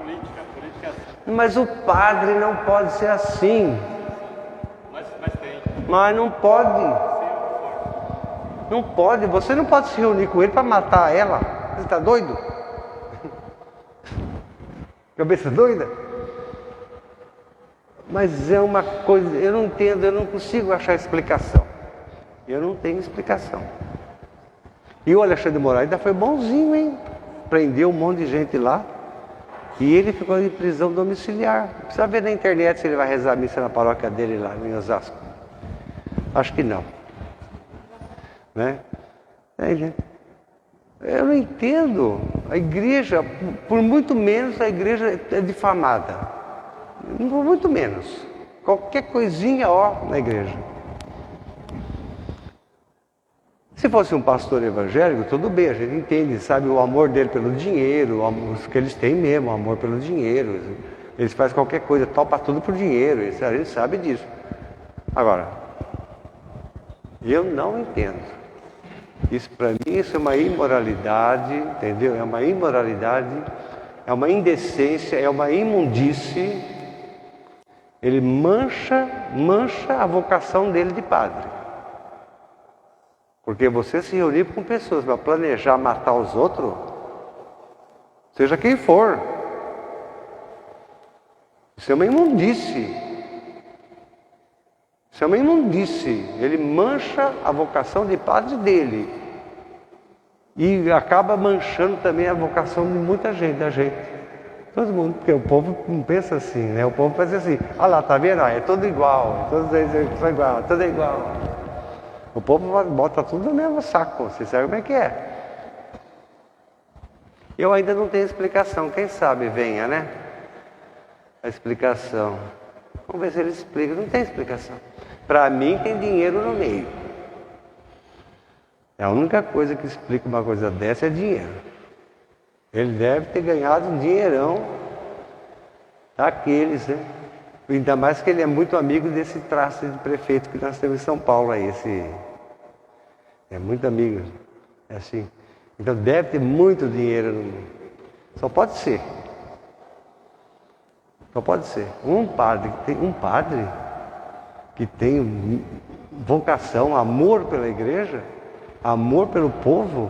Política é assim. Mas o padre não pode ser assim. Mas tem. Mas não pode. Não pode. Você não pode se reunir com ele para matar ela. Você está doido? Cabeça doida? Mas é uma coisa, eu não entendo, eu não consigo achar explicação. Eu não tenho explicação. E o Alexandre de Moraes ainda foi bonzinho, hein? Prendeu um monte de gente lá. E ele ficou em prisão domiciliar. Precisa ver na internet se ele vai rezar a missa na paróquia dele lá em Osasco. Acho que não. Né? Eu não entendo. A igreja, por muito menos, a igreja é difamada. Por muito menos. Qualquer coisinha, ó, na igreja. Se fosse um pastor evangélico, tudo bem, a gente entende, sabe, o amor dele pelo dinheiro, o amor que eles têm mesmo, o amor pelo dinheiro. Eles fazem qualquer coisa, topa tudo por dinheiro, a gente sabe disso. Agora, eu não entendo. Isso, para mim, isso é uma imoralidade, entendeu? É uma imoralidade, é uma indecência, é uma imundície. Ele mancha a vocação dele de padre. Porque você se reunir com pessoas para planejar matar os outros, seja quem for, isso é uma imundície. Isso é uma imundície. Ele mancha a vocação de padre dele. E acaba manchando também a vocação de muita gente, da gente. Todo mundo, porque o povo não pensa assim, né? O povo pensa assim, olha lá, tá vendo? É tudo igual, todos eles são igual, tudo é igual. O povo bota tudo no mesmo saco, você sabe como é que é. Eu ainda não tenho explicação, quem sabe venha, né? A explicação. Vamos ver se ele explica, não tem explicação. Para mim tem dinheiro no meio. A única coisa que explica uma coisa dessa é dinheiro. Ele deve ter ganhado um dinheirão daqueles, né? Ainda mais que ele é muito amigo desse traço de prefeito que nós temos em São Paulo aí, é muito amigo, é assim. Então deve ter muito dinheiro no mundo. Só pode ser. Só pode ser. Um padre que tem vocação, amor pela igreja, amor pelo povo,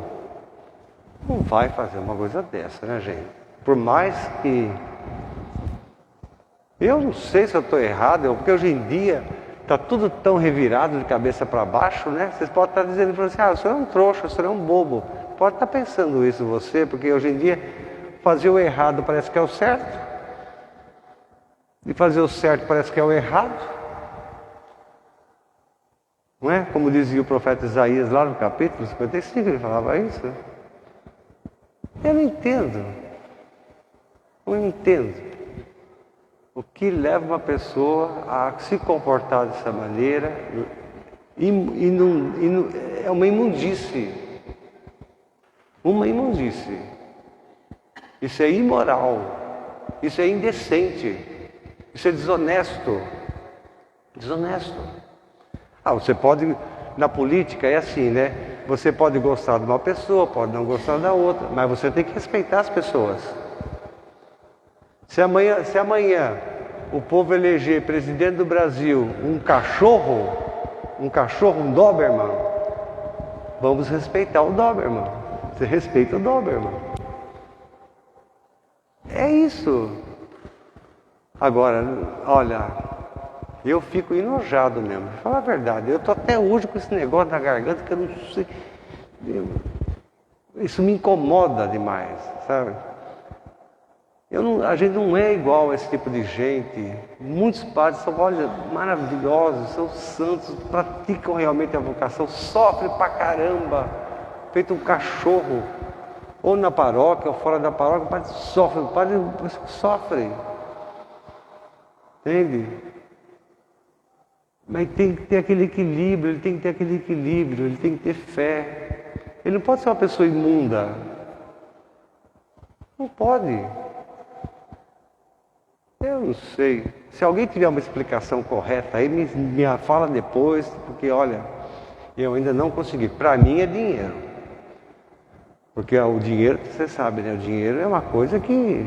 não vai fazer uma coisa dessa, né, gente? Por mais que... Eu não sei se eu estou errado, porque hoje em dia está tudo tão revirado de cabeça para baixo, né? Vocês podem estar dizendo assim, o senhor é um trouxa, o senhor é um bobo. Pode estar pensando isso você, porque hoje em dia fazer o errado parece que é o certo. E fazer o certo parece que é o errado. Não é? Como dizia o profeta Isaías lá no capítulo 55, ele falava isso. Eu não entendo. Não entendo. O que leva uma pessoa a se comportar dessa maneira é uma imundície. Uma imundície. Isso é imoral. Isso é indecente. Isso é desonesto. Desonesto. Você pode, na política é assim, né? Você pode gostar de uma pessoa, pode não gostar da outra, mas você tem que respeitar as pessoas. Se amanhã o povo eleger presidente do Brasil um cachorro, um Doberman, vamos respeitar o Doberman. Você respeita o Doberman. É isso. Agora, olha, eu fico enojado mesmo. Vou falar a verdade, eu estou até hoje com esse negócio na garganta que eu não sei. Isso me incomoda demais, sabe? A gente não é igual a esse tipo de gente. Muitos padres são, olha, maravilhosos, são santos, praticam realmente a vocação, sofrem pra caramba, feito um cachorro, ou na paróquia, ou fora da paróquia, o padre sofre. Entende? Mas tem que ter aquele equilíbrio, ele tem que ter aquele equilíbrio, ele tem que ter fé. Ele não pode ser uma pessoa imunda. Não pode. Eu não sei. Se alguém tiver uma explicação correta aí, me fala depois, porque olha, eu ainda não consegui. Para mim é dinheiro. Porque o dinheiro, você sabe, né? O dinheiro é uma coisa que...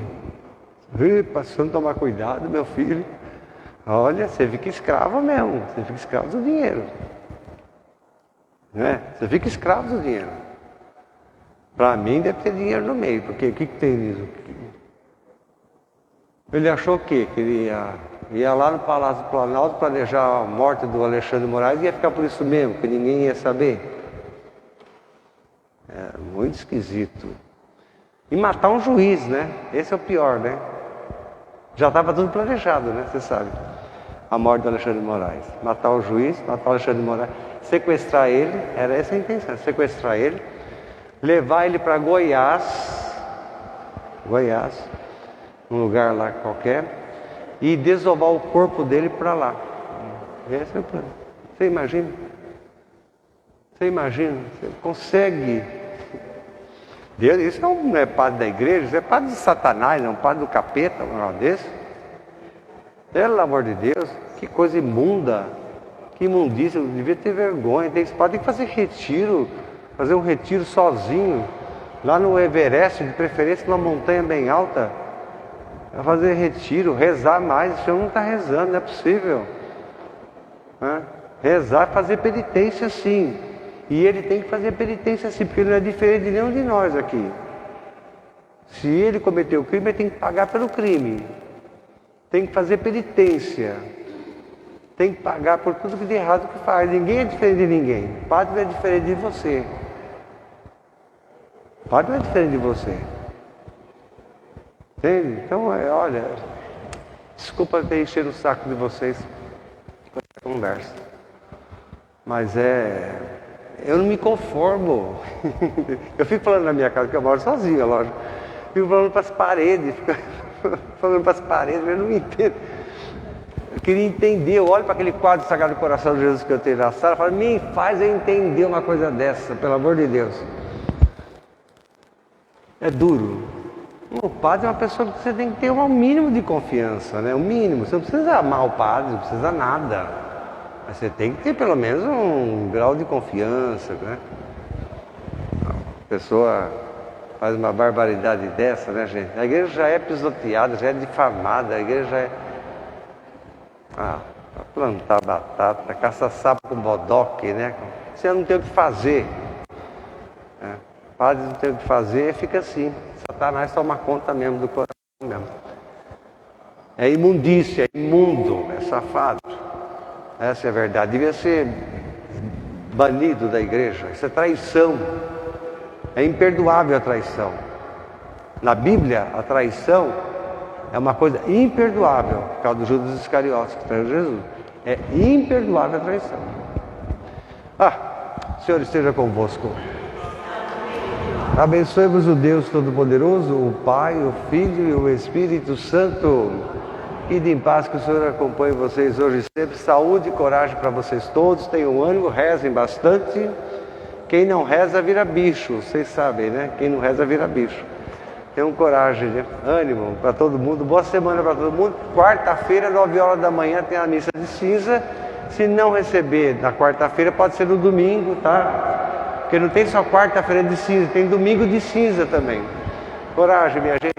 Passando a tomar cuidado, meu filho. Olha, você fica escravo mesmo. Você fica escravo do dinheiro. Né? Você fica escravo do dinheiro. Para mim deve ter dinheiro no meio, porque o que tem nisso? Ele achou o quê? Que ele ia lá no Palácio do Planalto planejar a morte do Alexandre de Moraes e ia ficar por isso mesmo, que ninguém ia saber. É muito esquisito. E matar um juiz, né? Esse é o pior, né? Já estava tudo planejado, né? Você sabe. A morte do Alexandre de Moraes. Matar o juiz, matar o Alexandre de Moraes, sequestrar ele, era essa a intenção, sequestrar ele, levar ele para Goiás, um lugar lá qualquer, e desovar o corpo dele para lá. Esse é o plano. Você imagina? Você consegue? Deus, isso não é padre da igreja, isso é padre de Satanás, não, padre do capeta, um negócio desse. Pelo amor de Deus, que coisa imunda, que imundícia, eu devia ter vergonha. Esse padre tem que fazer retiro, fazer um retiro sozinho, lá no Everest, de preferência numa montanha bem alta. Vai fazer retiro, rezar mais. O senhor não está rezando, não é possível. Rezar, fazer penitência sim. E ele tem que fazer penitência sim, porque ele não é diferente de nenhum de nós aqui. Se ele cometeu o crime, ele tem que pagar pelo crime. Tem que fazer penitência. Tem que pagar por tudo que de errado que faz. Ninguém é diferente de ninguém. O padre não é diferente de você. O padre não é diferente de você. Entende? Então, olha, desculpa ter enchido o saco de vocês com essa conversa. Mas eu não me conformo. Eu fico falando na minha casa, que eu moro sozinho, é lógico. Fico falando para as paredes, falando para as paredes, eu não entendo. Eu queria entender, eu olho para aquele quadro Sagrado Coração de Jesus que eu tenho na sala e falo, me faz eu entender uma coisa dessa, pelo amor de Deus. É duro. O padre é uma pessoa que você tem que ter um mínimo de confiança, né? O mínimo. Você não precisa amar o padre, não precisa nada. Mas você tem que ter pelo menos um grau de confiança, né? A pessoa faz uma barbaridade dessa, né, gente? A igreja já é pisoteada, já é difamada, a igreja já é... para plantar batata, caça sapo com bodoque, né? Você não tem o que fazer. Né? O padre não tem o que fazer, fica assim. Satanás toma conta mesmo do coração mesmo. É imundícia, é imundo, é safado. Essa é a verdade. Devia ser banido da igreja. Isso é traição. É imperdoável a traição. Na Bíblia, a traição é uma coisa imperdoável. Por causa do Judas Iscariotes que traiu Jesus. É imperdoável a traição. O Senhor esteja convosco. Abençoe-vos o Deus Todo-Poderoso, o Pai, o Filho e o Espírito Santo. Ide em paz, que o Senhor acompanhe vocês hoje e sempre. Saúde e coragem para vocês todos. Tenham ânimo, rezem bastante. Quem não reza vira bicho, vocês sabem, né? Quem não reza vira bicho. Tenham coragem, né? Ânimo para todo mundo. Boa semana para todo mundo. Quarta-feira, 9 horas da manhã, tem a missa de cinza. Se não receber na quarta-feira, pode ser no domingo, tá? Porque não tem só quarta-feira de cinza, tem domingo de cinza também. Coragem, minha gente.